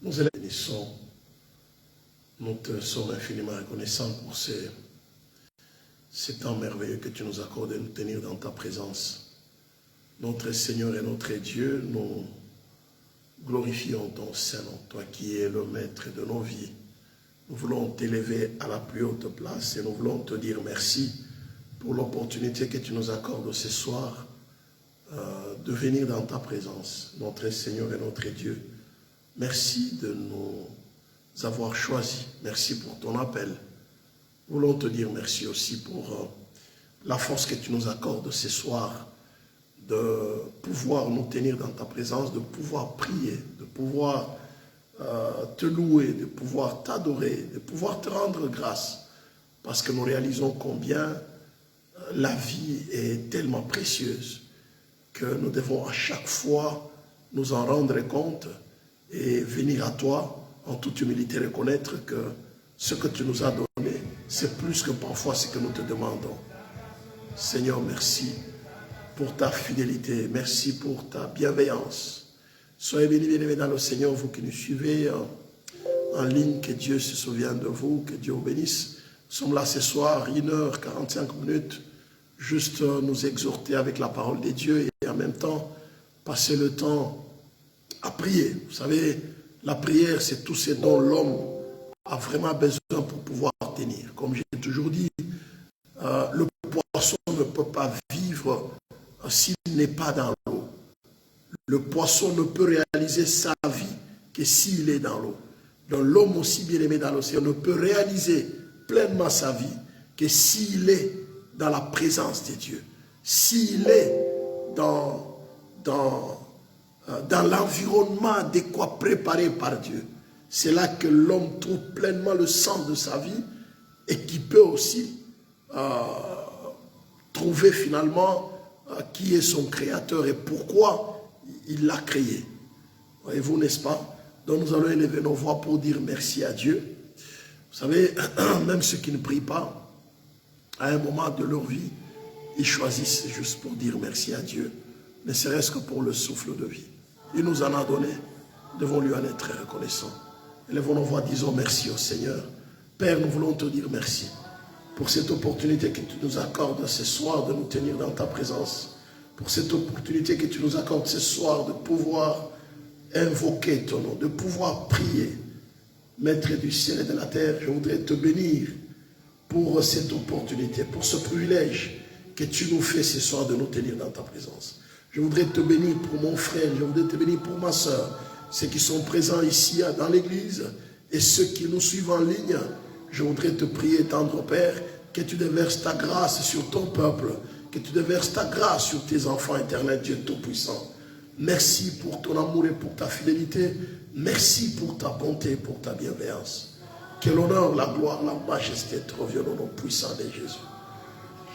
Nous bénissons, nous te sommes infiniment reconnaissants pour ces temps merveilleux que tu nous accordes de nous tenir dans ta présence. Notre Seigneur et notre Dieu, nous glorifions ton Saint-Nom, toi qui es le maître de nos vies. Nous voulons t'élever à la plus haute place et nous voulons te dire merci pour l'opportunité que tu nous accordes ce soir de venir dans ta présence, notre Seigneur et notre Dieu. Merci de nous avoir choisis. Merci pour ton appel. Nous voulons te dire merci aussi pour la force que tu nous accordes ce soir de pouvoir nous tenir dans ta présence, de pouvoir prier, de pouvoir te louer, de pouvoir t'adorer, de pouvoir te rendre grâce. Parce que nous réalisons combien la vie est tellement précieuse que nous devons à chaque fois nous en rendre compte et venir à toi en toute humilité reconnaître que ce que tu nous as donné, c'est plus que parfois ce que nous te demandons. Seigneur, merci pour ta fidélité, merci pour ta bienveillance. Soyez bénis, bien-aimés dans le Seigneur, vous qui nous suivez en ligne, que Dieu se souvienne de vous, que Dieu vous bénisse. Nous sommes là ce soir, 1h45, juste nous exhorter avec la parole de Dieu et en même temps passer le temps à prier. Vous savez, la prière, c'est tout ce dont l'homme a vraiment besoin pour pouvoir tenir. Comme j'ai toujours dit, le poisson ne peut pas vivre s'il n'est pas dans l'eau. Le poisson ne peut réaliser sa vie que s'il est dans l'eau. Donc l'homme aussi bien aimé dans l'océan ne peut réaliser pleinement sa vie que s'il est dans la présence de Dieu. S'il est dans l'environnement adéquat préparé par Dieu. C'est là que l'homme trouve pleinement le sens de sa vie et qui peut aussi trouver finalement qui est son créateur et pourquoi il l'a créé. Voyez-vous, n'est-ce pas? Donc nous allons élever nos voix pour dire merci à Dieu. Vous savez, même ceux qui ne prient pas, à un moment de leur vie, ils choisissent juste pour dire merci à Dieu, ne serait-ce que pour le souffle de vie. Il nous en a donné, nous devons lui en être reconnaissants. Élevons nos voix, disons merci au Seigneur. Père, nous voulons te dire merci pour cette opportunité que tu nous accordes ce soir de nous tenir dans ta présence, pour cette opportunité que tu nous accordes ce soir de pouvoir invoquer ton nom, de pouvoir prier. Maître du ciel et de la terre, je voudrais te bénir pour cette opportunité, pour ce privilège que tu nous fais ce soir de nous tenir dans ta présence. Je voudrais te bénir pour mon frère, je voudrais te bénir pour ma soeur, ceux qui sont présents ici dans l'église et ceux qui nous suivent en ligne. Je voudrais te prier, tendre Père, que tu déverses ta grâce sur ton peuple, que tu déverses ta grâce sur tes enfants éternels, Dieu Tout-Puissant. Merci pour ton amour et pour ta fidélité. Merci pour ta bonté, pour ta bienveillance. Que l'honneur, la gloire, la majesté te reviennent au nom puissant de Jésus.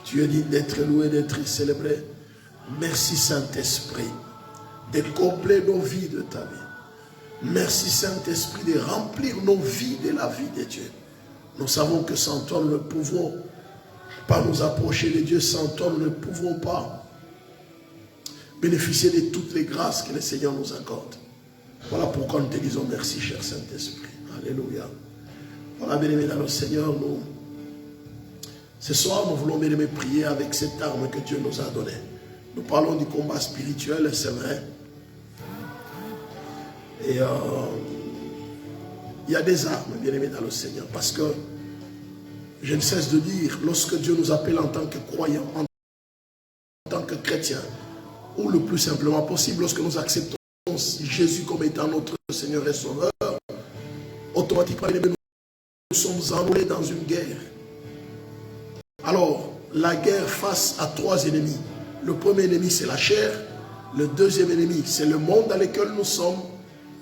Tu es digne d'être loué, d'être célébré. Merci Saint-Esprit de combler nos vies de ta vie. Merci Saint-Esprit de remplir nos vies de la vie de Dieu. Nous savons que sans toi nous ne pouvons pas nous approcher de Dieu. Sans toi nous ne pouvons pas bénéficier de toutes les grâces que le Seigneur nous accorde. Voilà pourquoi nous te disons merci, cher Saint-Esprit. Alléluia. Voilà, bien-aimés dans le Seigneur, ce soir, nous voulons, bien-aimés, prier avec cette arme que Dieu nous a donnée. Nous parlons du combat spirituel, c'est vrai. Et il y a des armes, bien-aimés, dans le Seigneur. Parce que, je ne cesse de dire, lorsque Dieu nous appelle en tant que croyants, en tant que chrétiens, ou le plus simplement possible, lorsque nous acceptons Jésus comme étant notre Seigneur et Sauveur, automatiquement, nous sommes enrôlés dans une guerre. Alors, la guerre face à trois ennemis. Le premier ennemi, c'est la chair. Le deuxième ennemi, c'est le monde dans lequel nous sommes.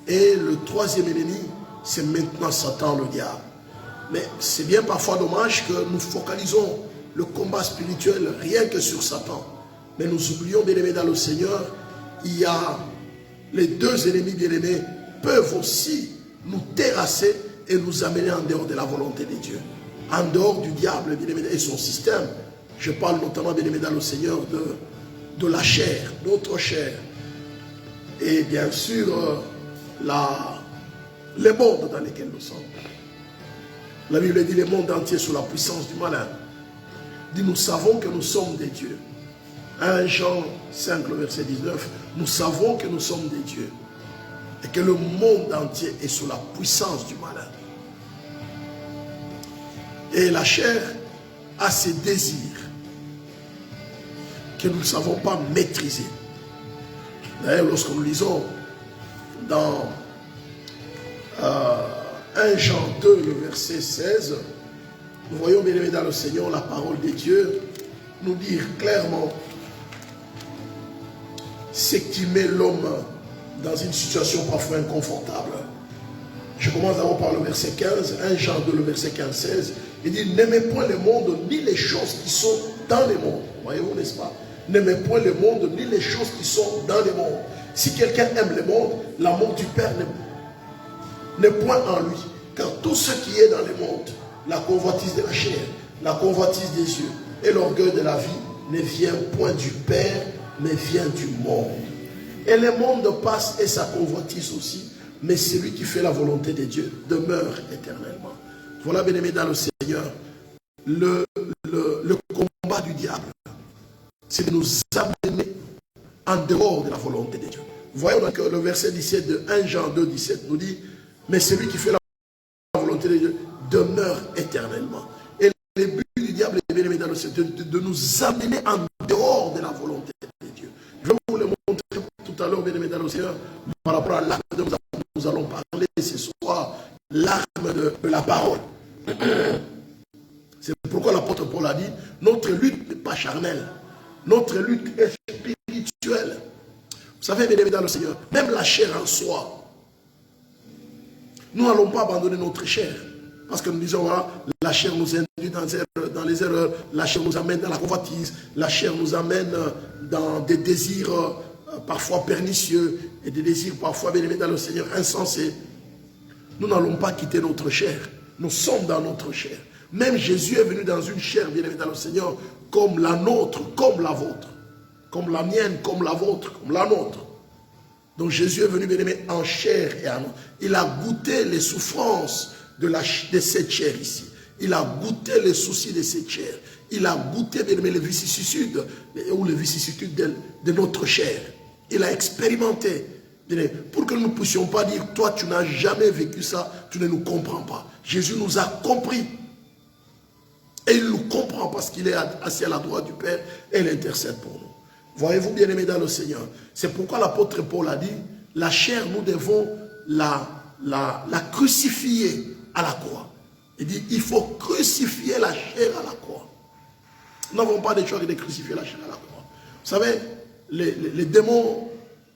Et le troisième ennemi, c'est maintenant Satan, le diable. Mais c'est bien parfois dommage que nous focalisons le combat spirituel rien que sur Satan. Mais nous oublions, bien-aimés dans le Seigneur, il y a les deux ennemis bien-aimés peuvent aussi nous terrasser et nous amener en dehors de la volonté de Dieu. En dehors du diable, bien-aimé, et son système. Je parle notamment, bien-aimé dans le Seigneur, de la chair, notre chair. Et bien sûr, le monde dans lequel nous sommes. La Bible dit le monde entier sous la puissance du malin. Dit nous savons que nous sommes des dieux. 1 Jean 5, le verset 19, nous savons que nous sommes des dieux. Et que le monde entier est sous la puissance du malin. Et la chair a ses désirs que nous ne savons pas maîtriser. D'ailleurs, lorsque nous lisons dans 1 Jean 2, le verset 16, nous voyons, bien aimé dans le Seigneur, la parole de Dieu nous dire clairement ce qui met l'homme dans une situation parfois inconfortable. Je commence d'abord par le verset 15, 1 Jean 2, le verset 15-16. Il dit, n'aimez point le monde ni les choses qui sont dans le monde. Voyez-vous, n'est-ce pas? N'aimez point le monde ni les choses qui sont dans le monde. Si quelqu'un aime le monde, l'amour du Père n'est point en lui. Car tout ce qui est dans le monde, la convoitise de la chair, la convoitise des yeux et l'orgueil de la vie, ne vient point du Père, mais vient du monde. Et le monde passe et sa convoitise aussi, mais celui qui fait la volonté de Dieu demeure éternellement. Voilà, bien-aimés dans le Seigneur, le combat du diable, c'est de nous amener en dehors de la volonté de Dieu. Voyons donc le verset 17 de 1 Jean 2, 17 nous dit, mais celui qui fait la volonté de Dieu demeure éternellement. Et le but du diable, bien-aimés dans le Seigneur, de nous amener en dehors de la volonté de Dieu. Je vais vous le montrer tout à l'heure, bien-aimés dans le Seigneur, par rapport à l'arme dont nous allons parler ce soir, l'arme de la parole. C'est pourquoi l'apôtre Paul a dit, notre lutte n'est pas charnelle, notre lutte est spirituelle. Vous savez, bien aimé dans le Seigneur, même la chair en soi, nous n'allons pas abandonner notre chair. Parce que nous disons, voilà, la chair nous induit dans les erreurs, la chair nous amène dans la convoitise, la chair nous amène dans des désirs parfois pernicieux et des désirs parfois, bien aimés dans le Seigneur, insensés. Nous n'allons pas quitter notre chair. Nous sommes dans notre chair. Même Jésus est venu dans une chair, bien aimé dans le Seigneur, comme la nôtre, comme la vôtre. Comme la mienne, comme la vôtre, comme la nôtre. Donc Jésus est venu, bien aimé, en chair et en nôtre. Il a goûté les souffrances de cette chair ici. Il a goûté les soucis de cette chair. Il a goûté, bien aimé, les vicissitudes, ou les vicissitudes de notre chair. Il a expérimenté. Pour que nous ne puissions pas dire, toi tu n'as jamais vécu ça, tu ne nous comprends pas. Jésus nous a compris. Et il nous comprend parce qu'il est assis à la droite du Père et il intercède pour nous. Voyez-vous, bien-aimés dans le Seigneur. C'est pourquoi l'apôtre Paul a dit, la chair, nous devons la crucifier à la croix. Il dit, il faut crucifier la chair à la croix. Nous n'avons pas de choix que de crucifier la chair à la croix. Vous savez, les démons,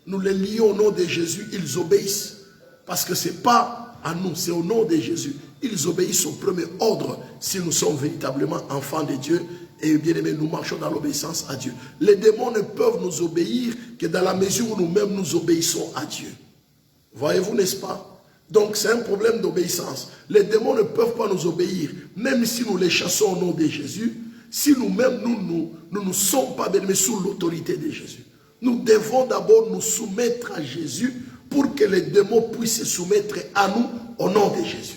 nous les lions au nom de Jésus, ils obéissent. Parce que ce n'est pas à nous, c'est au nom de Jésus. Ils obéissent au premier ordre si nous sommes véritablement enfants de Dieu. Et bien aimés, nous marchons dans l'obéissance à Dieu. Les démons ne peuvent nous obéir que dans la mesure où nous-mêmes nous obéissons à Dieu. Voyez-vous, n'est-ce pas? Donc c'est un problème d'obéissance. Les démons ne peuvent pas nous obéir, même si nous les chassons au nom de Jésus, si nous-mêmes nous ne sommes pas bien aimés sous l'autorité de Jésus. Nous devons d'abord nous soumettre à Jésus pour que les démons puissent se soumettre à nous au nom de Jésus.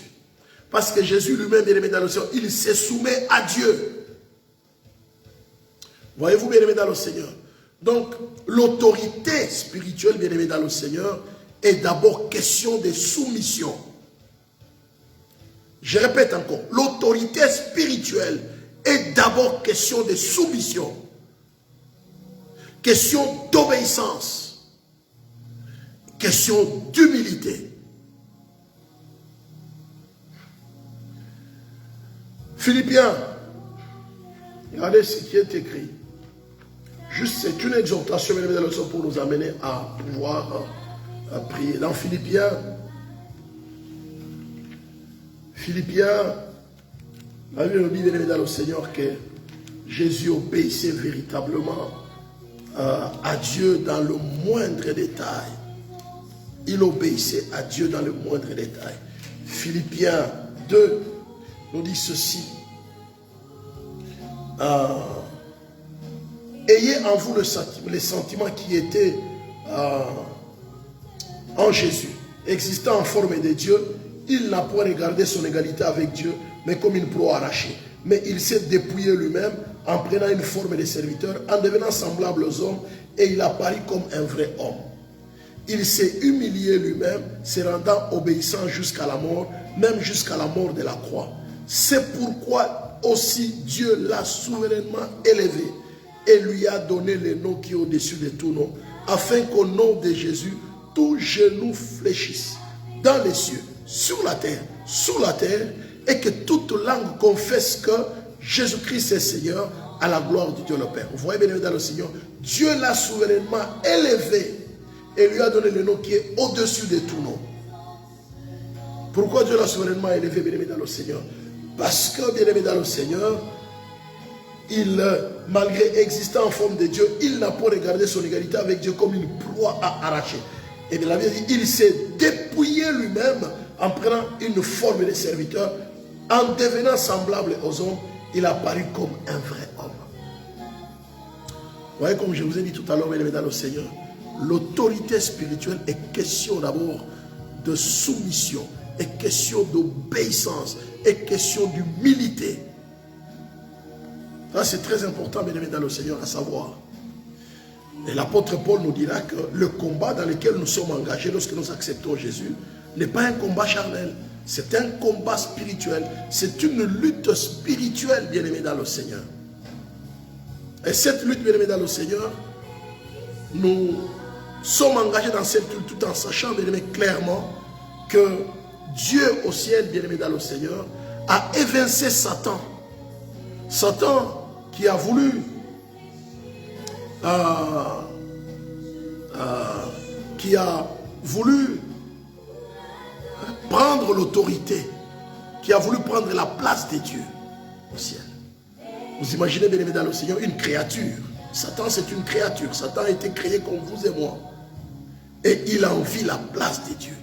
Parce que Jésus lui-même, bien aimé dans le Seigneur, il se soumet à Dieu. Voyez-vous, bien aimé dans le Seigneur. Donc, l'autorité spirituelle, bien aimé dans le Seigneur, est d'abord question de soumission. Je répète encore, l'autorité spirituelle est d'abord question de soumission. Question d'obéissance. Question d'humilité. Philippiens, regardez ce qui est écrit. Juste, c'est une exhortation pour nous amener à pouvoir prier. Dans Philippiens, la Bible nous dit, bien aimé dans le Seigneur, que Jésus obéissait véritablement à Dieu dans le moindre détail. Il obéissait à Dieu dans le moindre détail. Philippiens 2 nous dit ceci. Ayez en vous les sentiments qui étaient en Jésus. existant en forme de Dieu, il n'a point regardé son égalité avec Dieu, mais comme une proie arrachée. Mais il s'est dépouillé lui-même en prenant une forme de serviteur, en devenant semblable aux hommes, et il apparut comme un vrai homme. Il s'est humilié lui-même, se rendant obéissant jusqu'à la mort, même jusqu'à la mort de la croix. C'est pourquoi aussi Dieu l'a souverainement élevé et lui a donné le nom qui est au-dessus de tout nom, afin qu'au nom de Jésus, tout genou fléchisse dans les cieux, sur la terre, sous la terre, et que toute langue confesse que Jésus-Christ est Seigneur, à la gloire de Dieu le Père. Vous voyez, bien aimé dans le Seigneur, Dieu l'a souverainement élevé et lui a donné le nom qui est au-dessus de tout nom. Pourquoi Dieu l'a souverainement élevé, bien aimé dans le Seigneur? Parce que, bien aimé dans le Seigneur, il, malgré existant en forme de Dieu, il n'a pas regardé son égalité avec Dieu comme une proie à arracher. Et bien la Bible dit, il s'est dépouillé lui-même en prenant une forme de serviteur, en devenant semblable aux hommes, il apparut comme un vrai homme. Vous voyez, comme je vous ai dit tout à l'heure, bien aimé dans le Seigneur, l'autorité spirituelle est question d'abord de soumission, est question d'obéissance, est question d'humilité. Ça, c'est très important, bien aimé dans le Seigneur, à savoir. Et l'apôtre Paul nous dira que le combat dans lequel nous sommes engagés lorsque nous acceptons Jésus n'est pas un combat charnel, c'est un combat spirituel, c'est une lutte spirituelle, bien aimé dans le Seigneur. Et cette lutte, bien aimé dans le Seigneur, nous sommes engagés dans cette lutte tout en sachant, bien aimé, clairement que Dieu au ciel, bien aimé dans le Seigneur, a évincé Satan. Satan qui a voulu prendre l'autorité, qui a voulu prendre la place de Dieu au ciel. Vous imaginez, bien aimé dans le Seigneur, une créature. Satan, c'est une créature. Satan a été créé comme vous et moi. Et il a envie la place de Dieu.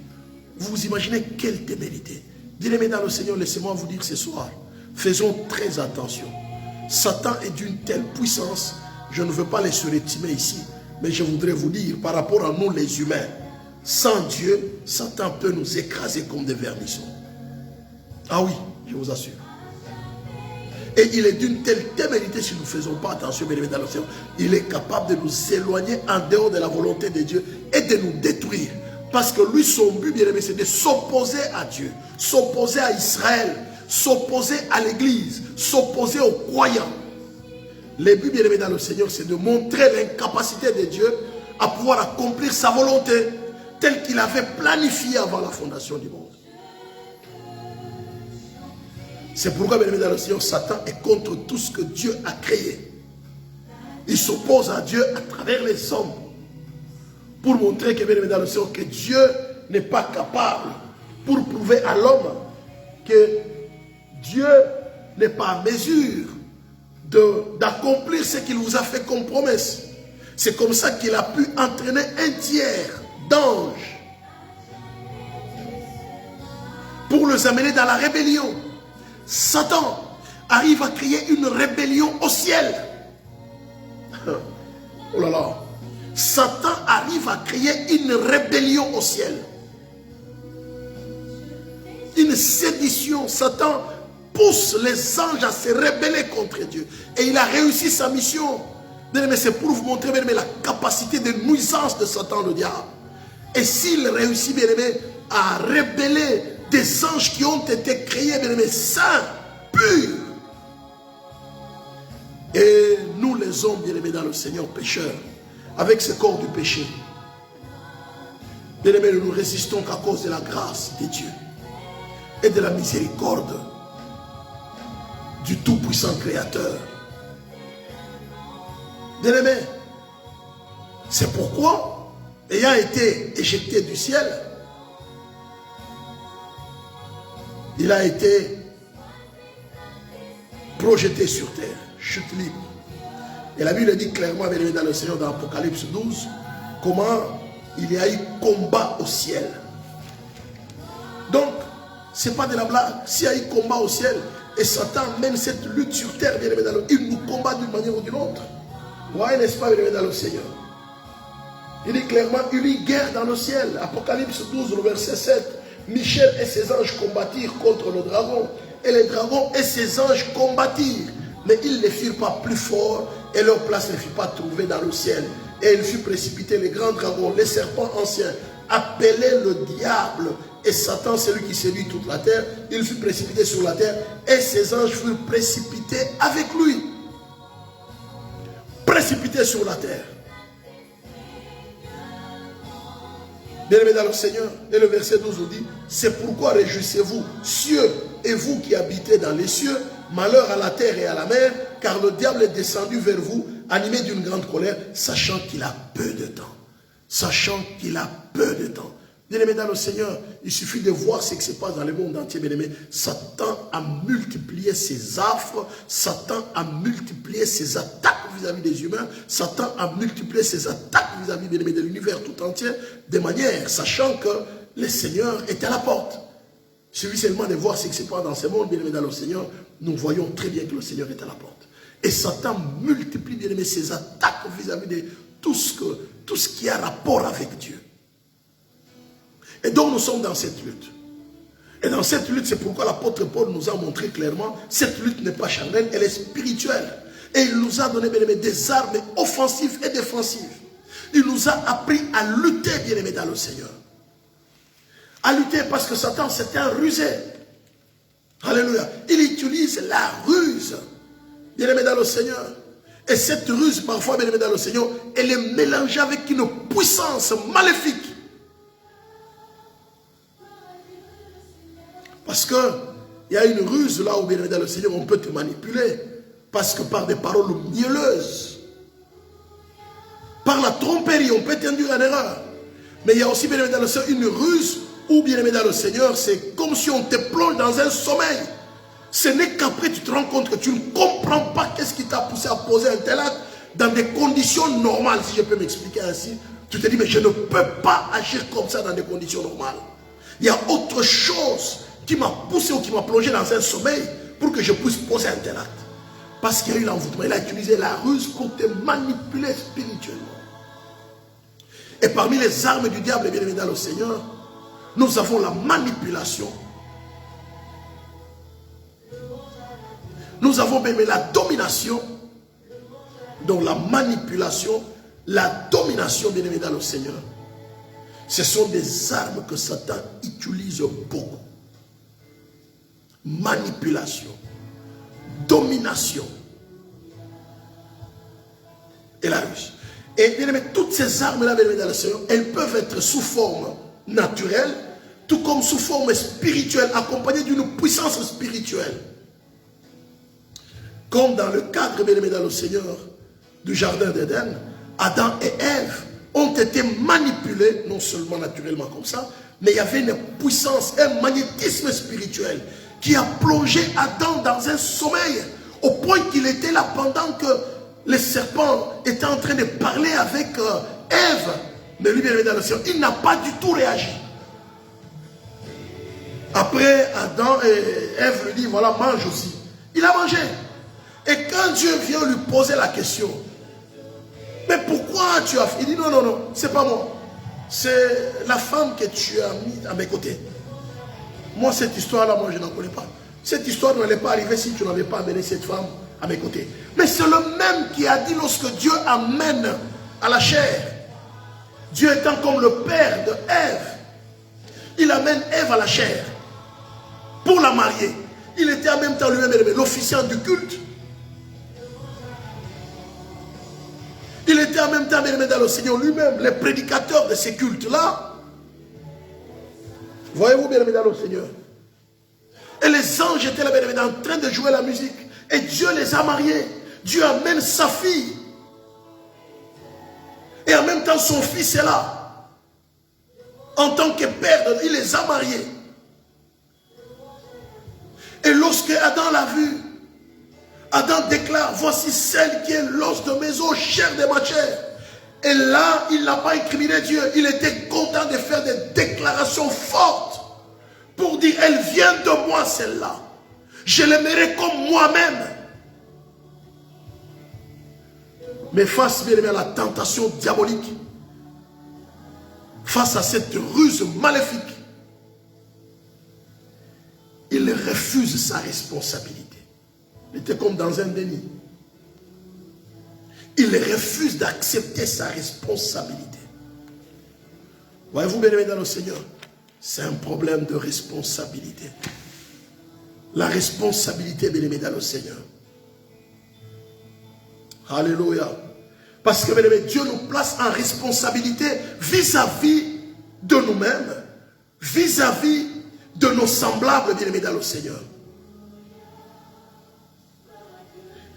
Vous imaginez quelle témérité. Bien aimé dans le Seigneur, laissez-moi vous dire ce soir, faisons très attention. Satan est d'une telle puissance, je ne veux pas les surestimer ici, mais je voudrais vous dire, par rapport à nous les humains, sans Dieu, Satan peut nous écraser comme des vermissons. Ah oui, je vous assure. Et il est d'une telle témérité, si nous ne faisons pas attention, bien aimé dans le Seigneur, il est capable de nous éloigner en dehors de la volonté de Dieu et de nous détruire. Parce que lui, son but, bien aimé, c'est de s'opposer à Dieu, s'opposer à Israël, s'opposer à l'église, s'opposer aux croyants. Le but, bien aimé dans le Seigneur, c'est de montrer l'incapacité de Dieu à pouvoir accomplir sa volonté telle qu'il avait planifié avant la fondation du monde. C'est pourquoi, bien aimé dans le Seigneur, Satan est contre tout ce que Dieu a créé. Il s'oppose à Dieu à travers les hommes pour montrer que, bien aimé dans le Seigneur, que Dieu n'est pas capable, pour prouver à l'homme que Dieu n'est pas en mesure d'accomplir ce qu'il vous a fait comme promesse. C'est comme ça qu'il a pu entraîner un tiers d'anges pour les amener dans la rébellion. Satan arrive à créer une rébellion au ciel. Oh là là. Satan arrive à créer une rébellion au ciel. Une sédition. Satan pousse les anges à se rebeller contre Dieu. Et il a réussi sa mission. Mais c'est pour vous montrer, bien aimé, la capacité de nuisance de Satan, le diable. Et s'il réussit, bien aimé, à rebeller des anges qui ont été créés, bien aimé, saints, purs. Et nous, les hommes, bien aimés dans le Seigneur, pécheurs, avec ce corps du péché, bien aimé, nous ne résistons qu'à cause de la grâce de Dieu et de la miséricorde du Tout-Puissant Créateur. Bien aimé, c'est pourquoi, ayant été éjecté du ciel, il a été projeté sur terre, chute libre. Et la Bible dit clairement, bien aimé dans le Seigneur, dans Apocalypse 12, comment il y a eu combat au ciel. Donc, ce n'est pas de la blague. S'il y a eu combat au ciel, et Satan mène cette lutte sur terre, bien aimé dans le, il nous combat d'une manière ou d'une autre. Voyez, n'est-ce pas, bien aimé dans le Seigneur? Il dit clairement, il y a guerre dans le ciel. Apocalypse 12, le verset 7. Michel et ses anges combattirent contre le dragon. Et les dragons et ses anges combattirent. Mais ils ne firent pas plus forts et leur place ne fut pas trouvée dans le ciel. Et il fut précipité, les grands dragons, les serpents anciens, appelés le diable et Satan, celui qui séduit toute la terre. Il fut précipité sur la terre et ses anges furent précipités avec lui. Précipités sur la terre. Bien-aimés dans le Seigneur, et le verset 12 nous dit, c'est pourquoi réjouissez-vous, cieux, et vous qui habitez dans les cieux, malheur à la terre et à la mer, car le diable est descendu vers vous, animé d'une grande colère, sachant qu'il a peu de temps. Sachant qu'il a peu de temps. Bien-aimés dans le Seigneur, il suffit de voir ce qui se passe dans le monde entier, bien-aimés. Satan a multiplié ses affres, Satan a multiplié ses attaques vis-à-vis des humains, Satan a multiplié ses attaques vis-à-vis, bien-aimés, de l'univers tout entier, de manière, sachant que le Seigneur est à la porte. Il suffit seulement de voir ce qui se passe dans ce monde, bien-aimés dans le Seigneur, nous voyons très bien que le Seigneur est à la porte. Et Satan multiplie, bien-aimés, ses attaques vis-à-vis de tout ce qui a rapport avec Dieu. Et donc nous sommes dans cette lutte. Et dans cette lutte, c'est pourquoi l'apôtre Paul nous a montré clairement, cette lutte n'est pas charnelle, elle est spirituelle. Et il nous a donné, bien aimé, des armes offensives et défensives. Il nous a appris à lutter, bien aimé, dans le Seigneur. À lutter parce que Satan, c'est un rusé. Alléluia. Il utilise la ruse, bien aimé, dans le Seigneur. Et cette ruse, parfois, bien aimé, dans le Seigneur, elle est mélangée avec une puissance maléfique. Parce qu'il y a une ruse là où, bien aimé dans le Seigneur, on peut te manipuler. Parce que par des paroles mielleuses, par la tromperie, on peut t'induire en erreur. Mais il y a aussi, bien aimé dans le Seigneur, une ruse où, bien aimé dans le Seigneur, c'est comme si on te plonge dans un sommeil. Ce n'est qu'après tu te rends compte que tu ne comprends pas qu'est-ce qui t'a poussé à poser un tel acte dans des conditions normales, si je peux m'expliquer ainsi. Tu te dis, mais je ne peux pas agir comme ça dans des conditions normales. Il y a autre chose qui m'a poussé ou qui m'a plongé dans un sommeil pour que je puisse poser un tel acte. Parce qu'il y a eu l'envoûtement. Il a utilisé la ruse pour te manipuler spirituellement. Et parmi les armes du diable, bien aimé dans le Seigneur, nous avons la manipulation. Nous avons bien aimé la domination. Donc la manipulation, la domination, bien aimé dans le Seigneur. Ce sont des armes que Satan utilise beaucoup. Manipulation, domination et la ruse. Et bien aimé, toutes ces armes-là, bien aimé dans le Seigneur, elles peuvent être sous forme naturelle, tout comme sous forme spirituelle, accompagnées d'une puissance spirituelle. Comme dans le cadre, bien aimé dans le Seigneur, du jardin d'Éden, Adam et Ève ont été manipulés, non seulement naturellement comme ça, mais il y avait une puissance, un magnétisme spirituel qui a plongé Adam dans un sommeil, au point qu'il était là pendant que le serpent était en train de parler avec Ève. Mais lui, bien aimé dans le Seigneur, il n'a pas du tout réagi. Après, Adam et Ève lui disent, voilà, mange aussi. Il a mangé. Et quand Dieu vient lui poser la question, mais pourquoi tu as fait? Il dit, non, non, non, c'est pas moi. C'est la femme que tu as mis à mes côtés. Moi, cette histoire-là, moi, je n'en connais pas. Cette histoire n'allait pas arriver si tu n'avais pas amené cette femme à mes côtés. Mais c'est le même qui a dit lorsque Dieu amène à la chair, Dieu étant comme le père de Ève, il amène Ève à la chair pour la marier. Il était en même temps lui-même l'officiant du culte. Il était en même temps, bien aimé dans le Seigneur, lui-même, le prédicateur de ces cultes-là. Voyez-vous, bien aimé dans le Seigneur. Et les anges étaient là, bien aimé, en train de jouer la musique. Et Dieu les a mariés. Dieu amène sa fille. Et en même temps, son fils est là. En tant que père, il les a mariés. Et lorsque Adam l'a vu, Adam déclare, voici celle qui est l'os de mes os, chair de ma chair. Et là, il n'a pas incriminé Dieu. Il était content de faire des déclarations fortes pour dire, elle vient de moi celle-là. Je l'aimerai comme moi-même. Mais face bien aimé à la tentation diabolique, face à cette ruse maléfique, il refuse sa responsabilité. Il était comme dans un déni. Il refuse d'accepter sa responsabilité. Voyez-vous, bien-aimés dans le Seigneur, c'est un problème de responsabilité. La responsabilité, bien-aimés dans le Seigneur. Alléluia. Parce que, bien-aimés, Dieu nous place en responsabilité vis-à-vis de nous-mêmes, vis-à-vis de nos semblables, bien-aimés dans le Seigneur.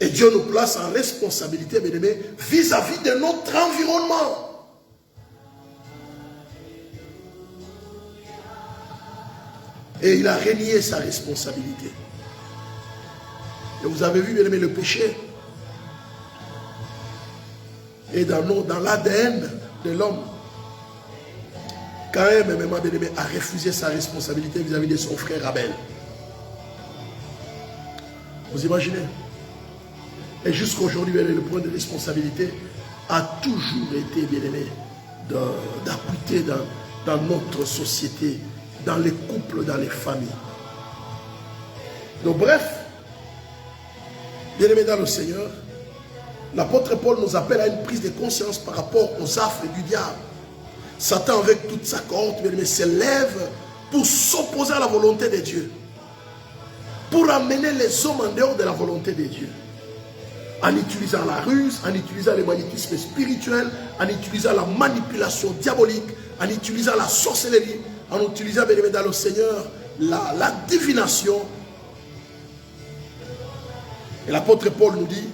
Et Dieu nous place en responsabilité, bien-aimés, vis-à-vis de notre environnement. Et il a renié sa responsabilité. Et vous avez vu, bien-aimés, le péché est dans l'ADN de l'homme. Caïn, bien-aimé, a refusé sa responsabilité vis-à-vis de son frère Abel. Vous imaginez? Et jusqu'à aujourd'hui, le point de responsabilité a toujours été, bien-aimé, d'acuité dans notre société, dans les couples, dans les familles. Donc bref, bien-aimé dans le Seigneur, l'apôtre Paul nous appelle à une prise de conscience par rapport aux affres du diable. Satan, avec toute sa cohorte, bien-aimé, s'élève pour s'opposer à la volonté de Dieu, pour amener les hommes en dehors de la volonté de Dieu, en utilisant la ruse, en utilisant le magnétisme spirituel, en utilisant la manipulation diabolique, en utilisant la sorcellerie, en utilisant, bien aimé dans le Seigneur, la divination. Et l'apôtre Paul nous dit,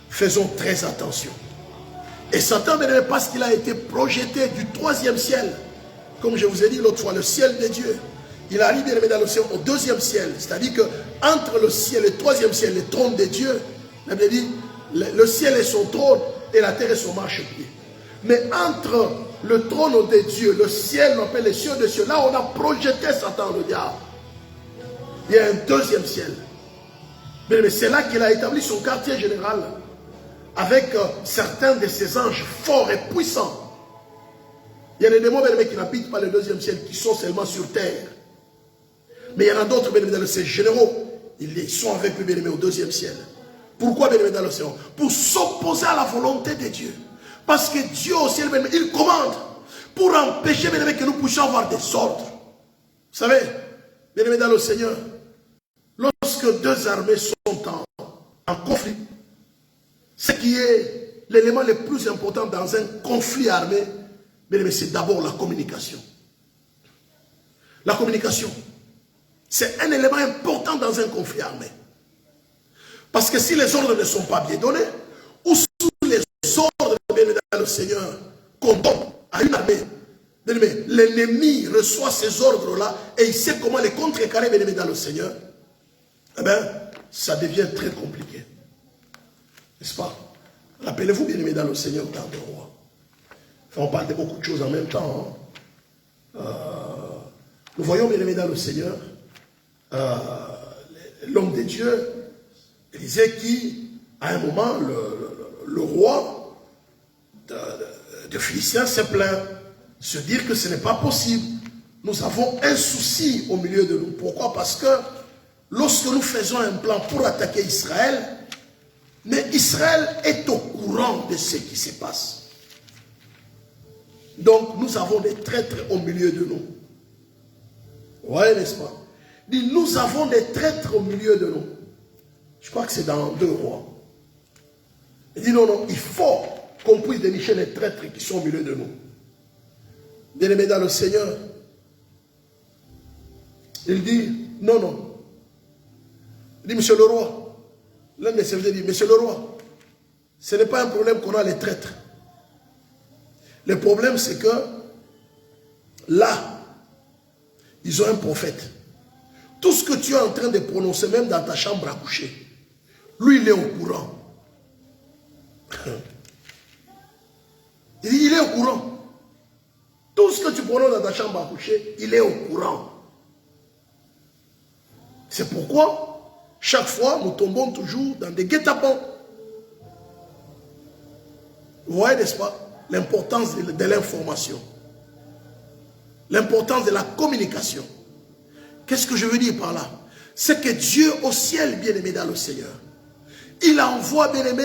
faisons très attention. Et Satan, bien aimé, parce qu'il a été projeté du troisième ciel, comme je vous ai dit l'autre fois, le ciel de Dieu, il arrive, bien aimé dans le ciel, au deuxième ciel. C'est-à-dire que entre le ciel et le troisième ciel, le trône de Dieu, la Bible dit, le ciel est son trône et la terre est son marchepied. Mais entre le trône de Dieu, le ciel, on appelle les cieux de cieux, là on a projeté Satan, le diable. Il y a un deuxième ciel. Mais c'est là qu'il a établi son quartier général avec certains de ses anges forts et puissants. Il y a des démons qui n'habitent pas le deuxième ciel, qui sont seulement sur terre. Mais il y en a d'autres, dans ces généraux, ils sont avec lui, au deuxième ciel. Pourquoi, bien aimé dans le Seigneur? Pour s'opposer à la volonté de Dieu. Parce que Dieu au ciel, il commande pour empêcher, bien aimé, que nous puissions avoir des ordres. Vous savez, bien aimé dans le Seigneur, lorsque deux armées sont en conflit, ce qui est l'élément le plus important dans un conflit armé, bien aimé, c'est d'abord la communication. La communication, c'est un élément important dans un conflit armé. Parce que si les ordres ne sont pas bien donnés, ou sous les ordres de le Seigneur qu'on donne à une armée, l'ennemi reçoit ces ordres-là et il sait comment les contrecarrer, bien aimé dans le Seigneur, eh bien, ça devient très compliqué. N'est-ce pas? Rappelez-vous, bien aimé dans le Seigneur, dans le roi. Enfin, on parle de beaucoup de choses en même temps. Hein. Nous voyons, bien aimé dans le Seigneur, l'homme de Dieu, Élisée, qui, à un moment, le roi de Philistins s'est plaint, se dire que ce n'est pas possible. Nous avons un souci au milieu de nous. Pourquoi? Parce que lorsque nous faisons un plan pour attaquer Israël, mais Israël est au courant de ce qui se passe. Donc, nous avons des traîtres au milieu de nous. Oui, n'est-ce pas? Dit, nous avons des traîtres au milieu de nous. Je crois que c'est dans 2 Rois. Il dit, non, non, il faut qu'on puisse dénicher les traîtres qui sont au milieu de nous. Bien-aimé dans le Seigneur, il dit, non, non. Il dit, monsieur le roi, l'un des serviteurs dit, monsieur le roi, ce n'est pas un problème qu'on a les traîtres. Le problème, c'est que là, ils ont un prophète. Tout ce que tu es en train de prononcer, même dans ta chambre à coucher, lui, il est au courant. Il dit, il est au courant. Tout ce que tu prononces dans ta chambre à coucher, il est au courant. C'est pourquoi, chaque fois, nous tombons toujours dans des guet-apens. Vous voyez, n'est-ce pas, l'importance de l'information. l'importance de la communication. Qu'est-ce que je veux dire par là? C'est que Dieu au ciel, bien-aimé dans le Seigneur, il envoie, bien-aimé,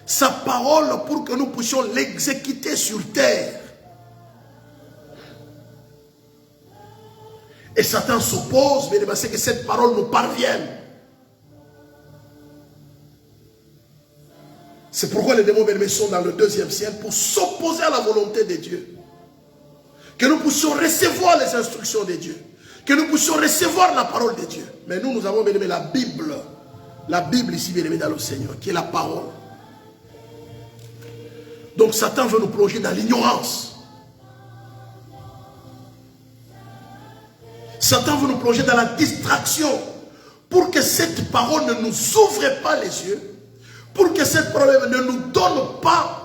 sa parole pour que nous puissions l'exécuter sur terre. Et Satan s'oppose, bien-aimé, c'est que cette parole nous parvienne. C'est pourquoi les démons, bien-aimés, sont dans le deuxième ciel pour s'opposer à la volonté de Dieu. Que nous puissions recevoir les instructions de Dieu. Que nous puissions recevoir la parole de Dieu. Mais nous avons, bien aimé, la Bible. La Bible ici, bien aimé, dans le Seigneur, qui est la parole. Donc Satan veut nous plonger dans l'ignorance. Satan veut nous plonger dans la distraction. Pour que cette parole ne nous ouvre pas les yeux. Pour que cette parole ne nous donne pas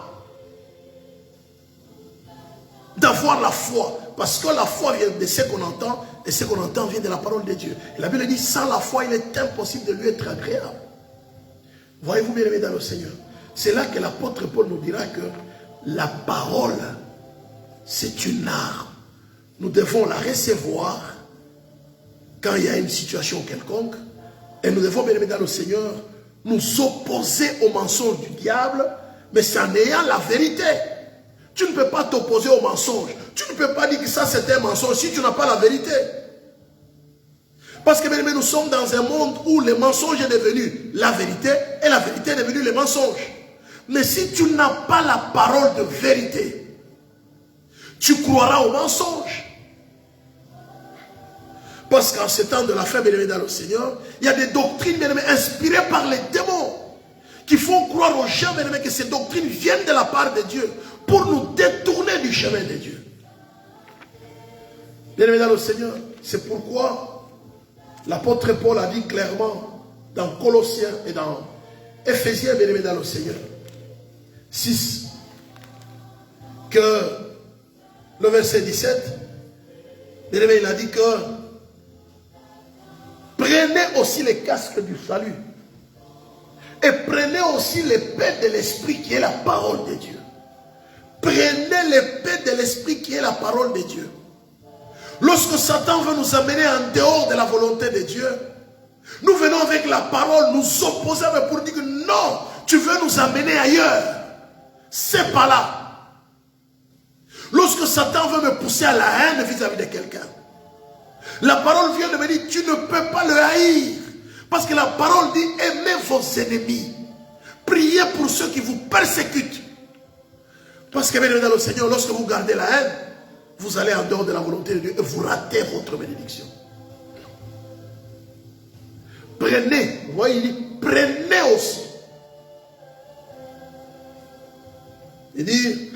d'avoir la foi. Parce que la foi vient de ce qu'on entend. Et ce qu'on entend vient de la parole de Dieu. Et la Bible dit, sans la foi, il est impossible de lui être agréable. Voyez-vous, bien aimé dans le Seigneur. C'est là que l'apôtre Paul nous dira que la parole, c'est une arme. Nous devons la recevoir quand il y a une situation quelconque. Et nous devons, bien aimé dans le Seigneur, nous opposer au mensonge du diable, mais c'est en ayant la vérité. Tu ne peux pas t'opposer au mensonge. Tu ne peux pas dire que ça c'est un mensonge si tu n'as pas la vérité. Parce que bien aimé, nous sommes dans un monde où le mensonge est devenu la vérité et la vérité est devenue le mensonge. Mais si tu n'as pas la parole de vérité, tu croiras au mensonge. Parce qu'en ce temps de la fin, bien aimé dans le Seigneur, il y a des doctrines, bien aimé, inspirées par les démons, qui font croire aux gens, bien aimé, que ces doctrines viennent de la part de Dieu, pour nous détourner du chemin de Dieu. Bien aimé dans le Seigneur, c'est pourquoi l'apôtre Paul a dit clairement dans Colossiens et dans Éphésiens, bien aimé dans le Seigneur, 6, que le verset 17, bien aimé, il a dit que prenez aussi les casques du salut et prenez aussi l'épée de l'esprit qui est la parole de Dieu. Prenez l'épée de l'esprit qui est la parole de Dieu. Lorsque Satan veut nous amener en dehors de la volonté de Dieu, nous venons avec la parole, nous opposer pour dire que non, tu veux nous amener ailleurs. C'est pas là. Lorsque Satan veut me pousser à la haine vis-à-vis de quelqu'un, la parole vient de me dire, tu ne peux pas le haïr. Parce que la parole dit, aimez vos ennemis. Priez pour ceux qui vous persécutent. Parce que bien dans le Seigneur, lorsque vous gardez la haine, vous allez en dehors de la volonté de Dieu et vous ratez votre bénédiction. Prenez, vous voyez, il dit, prenez aussi. Il dit,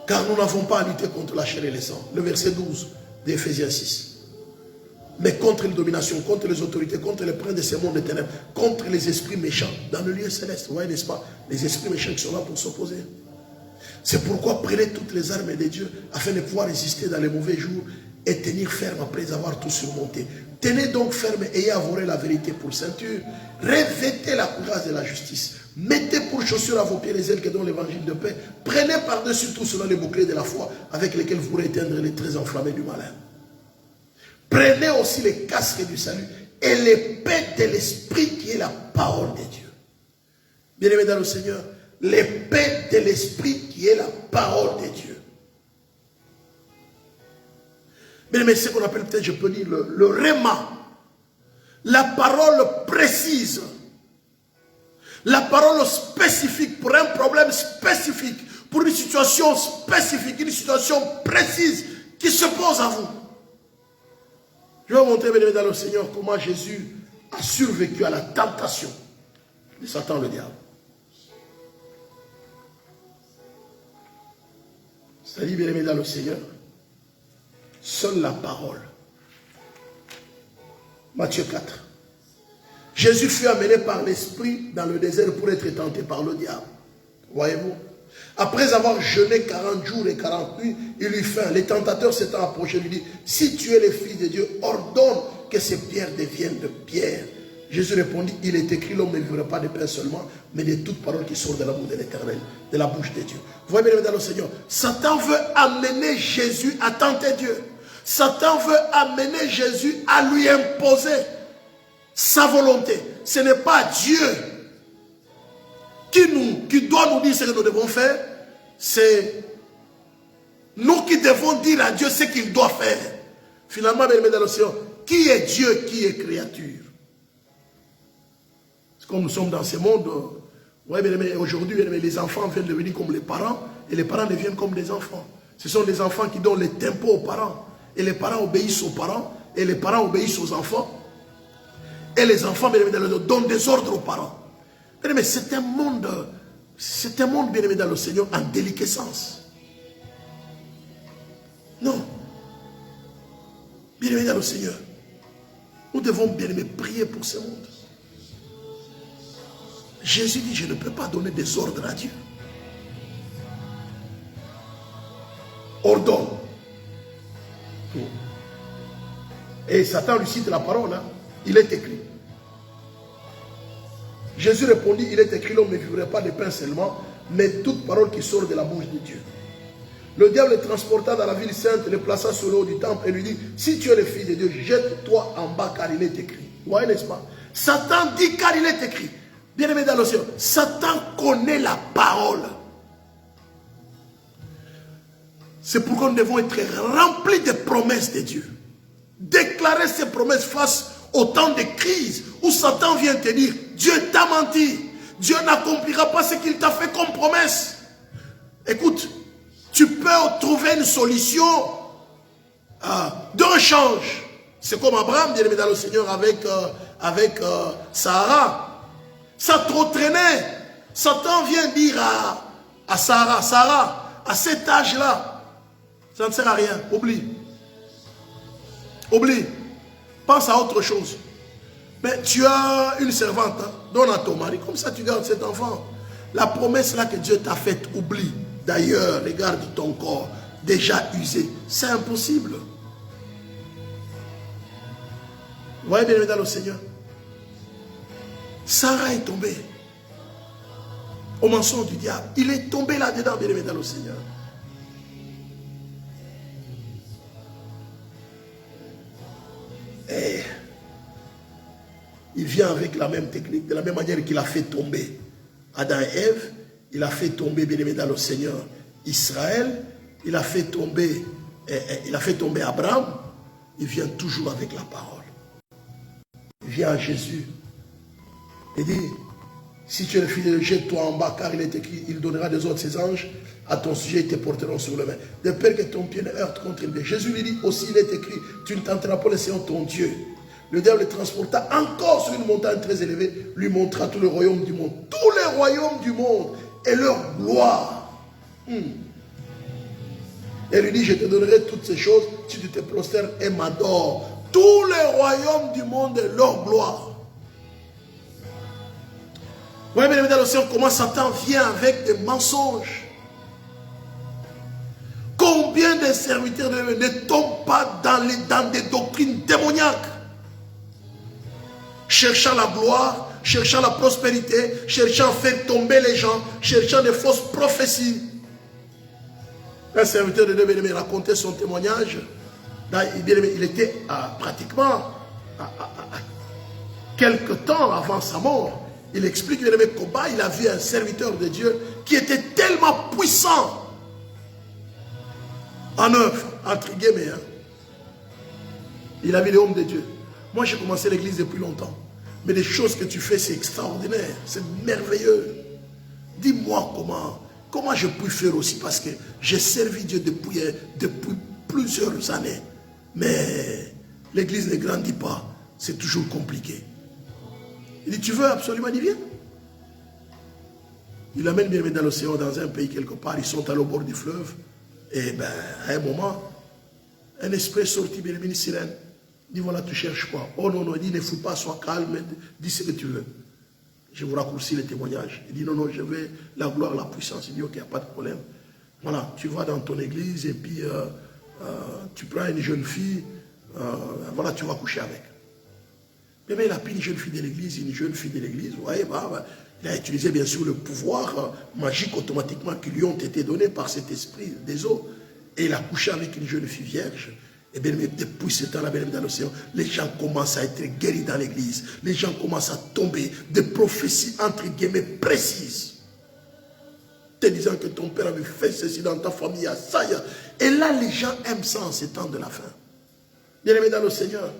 car nous n'avons pas à lutter contre la chair et le sang. Le verset 12 d'Éphésiens 6. Mais contre les dominations, contre les autorités, contre les princes de ce monde des ténèbres, contre les esprits méchants dans le lieu céleste. Vous voyez, n'est-ce pas? Les esprits méchants qui sont là pour s'opposer. C'est pourquoi prenez toutes les armes de Dieu afin de pouvoir résister dans les mauvais jours et tenir ferme après avoir tout surmonté. Tenez donc ferme et ayez avoué la vérité pour ceinture. Revêtez la courage de la justice. Mettez pour chaussures à vos pieds les ailes que donne l'évangile de paix. Prenez par-dessus tout cela les boucliers de la foi avec lesquels vous pourrez éteindre les traits enflammés du malin. Prenez aussi les casques du salut et l'épée de l'esprit qui est la parole de Dieu. Bien-aimés dans le Seigneur, l'épée de l'esprit qui est la parole de Dieu. Bien-aimés, c'est ce qu'on appelle peut-être, je peux dire, le réma. La parole précise. La parole spécifique pour un problème spécifique, pour une situation spécifique, une situation précise qui se pose à vous. Je vais vous montrer, bien aimé dans le Seigneur, comment Jésus a survécu à la tentation de Satan le diable. C'est-à-dire, bien aimé dans le Seigneur, seule la parole. Matthieu 4. Jésus fut amené par l'Esprit dans le désert pour être tenté par le diable. Voyez-vous? Après avoir jeûné 40 jours et 40 nuits, il eut faim. Les tentateurs s'étant approchés lui dit, si tu es le Fils de Dieu, ordonne que ces pierres deviennent de pierre. Jésus répondit, il est écrit, l'homme ne vivra pas de pain seulement, mais de toute parole qui sort de la bouche de l'Éternel, de la bouche de Dieu. Vous voyez bien dans le Seigneur, Satan veut amener Jésus à tenter Dieu. Satan veut amener Jésus à lui imposer sa volonté. Ce n'est pas Dieu qui doit nous dire ce que nous devons faire, c'est nous qui devons dire à Dieu ce qu'il doit faire. Finalement, bien aimé dans le Seigneur, qui est Dieu, qui est créature? Comme nous sommes dans ce monde, ouais, bien aimé, aujourd'hui, bien aimé, les enfants viennent devenir comme les parents, et les parents deviennent comme des enfants. Ce sont les enfants qui donnent les tempos aux parents, et les parents obéissent aux parents, et les parents obéissent aux enfants, et les enfants, bien aimé, donnent des ordres aux parents. Bien aimé, c'est un monde, bien aimé, dans le Seigneur, en déliquescence. Non. Bien aimé dans le Seigneur, nous devons, bien aimé, prier pour ce monde. Jésus dit, je ne peux pas donner des ordres à Dieu. Ordonne. Et Satan lui cite la parole, hein? Il est écrit. Jésus répondit, il est écrit, l'homme ne vivrait pas de pain seulement, mais toute parole qui sort de la bouche de Dieu. Le diable le transporta dans la ville sainte, le plaça sur le haut du temple et lui dit, si tu es le fils de Dieu, jette-toi en bas car il est écrit. Vous voyez, n'est-ce pas? Satan dit car il est écrit. Bien aimé dans le Seigneur, Satan connaît la parole. C'est pourquoi nous devons être remplis des promesses de Dieu. Déclarer ces promesses face au temps de crise où Satan vient te dire, Dieu t'a menti. Dieu n'accomplira pas ce qu'il t'a fait comme promesse. Écoute, tu peux trouver une solution de rechange. C'est comme Abraham, bien aimé dans le Seigneur, avec Sarah. Ça trop traînait. Satan vient dire à Sarah, Sarah, à cet âge-là, ça ne sert à rien. Oublie. Oublie. Pense à autre chose. Mais tu as une servante, hein, donne à ton mari. Comme ça, tu gardes cet enfant. La promesse là que Dieu t'a faite, oublie. D'ailleurs, regarde ton corps, déjà usé. C'est impossible. Vous voyez bien dans le Seigneur. Sarah est tombée au mensonge du diable. Il est tombé là-dedans, bien aimé dans le Seigneur. Et il vient avec la même technique, de la même manière qu'il a fait tomber Adam et Ève. Il a fait tomber, bien aimé dans le Seigneur, Israël. Il a fait tomber Abraham. Il vient toujours avec la parole. Il vient à Jésus. Il dit, si tu es le fils de Dieu, jette-toi en bas, car il est écrit, il donnera des ordres ses anges à ton sujet, ils te porteront sur le main. De peur que ton pied ne heurte contre le bien. Jésus lui dit aussi, il est écrit, tu ne tenteras pas le Seigneur ton Dieu. Le diable le transporta encore sur une montagne très élevée, lui montra tout le royaume du monde. Tous les royaumes du monde et leur gloire. Et lui dit, je te donnerai toutes ces choses si tu te prosternes et m'adores. Tous les royaumes du monde et leur gloire. Vous voyez bien dans l'océan comment Satan vient avec des mensonges. Combien de serviteurs de Dieu ne tombent pas dans des doctrines démoniaques, cherchant la gloire, cherchant la prospérité, cherchant à faire tomber les gens, cherchant des fausses prophéties. Un serviteur de Dieu bien-aimé racontait son témoignage. Il était pratiquement quelque temps avant sa mort. Il explique bien aimé Koba, il a vu un serviteur de Dieu qui était tellement puissant en œuvre, entre guillemets. Hein. Il a vu les hommes de Dieu. Moi, j'ai commencé l'église depuis longtemps. Mais les choses que tu fais, c'est extraordinaire. C'est merveilleux. Dis-moi comment je puis faire aussi. Parce que j'ai servi Dieu depuis plusieurs années. Mais l'église ne grandit pas. C'est toujours compliqué. Il dit, tu veux absolument, il dit, viens. Il amène bien dans l'océan, dans un pays quelque part. Ils sont allés au bord du fleuve. Et bien, à un moment, un esprit est sorti, bien une sirène. Il dit, voilà, tu cherches quoi? Oh non, non, il dit, ne fous pas, sois calme, dis ce que tu veux. Je vous raccourcis le témoignage. Il dit, non, non, je veux la gloire, la puissance. Il dit, ok, il n'y a pas de problème. Voilà, tu vas dans ton église et puis tu prends une jeune fille, voilà, tu vas coucher avec. Mais il a pris une jeune fille de l'église, vous voyez, il a utilisé bien sûr le pouvoir magique automatiquement qui lui ont été donnés par cet esprit des eaux. Et il a couché avec une jeune fille vierge. Et bien, depuis ce temps-là, dans l'océan, les gens commencent à être guéris dans l'église. Les gens commencent à tomber des prophéties entre guillemets précises. Te disant que ton père avait fait ceci dans ta famille, à ça. Et là, les gens aiment ça en ces temps de la fin. Bien aimé dans le Seigneur,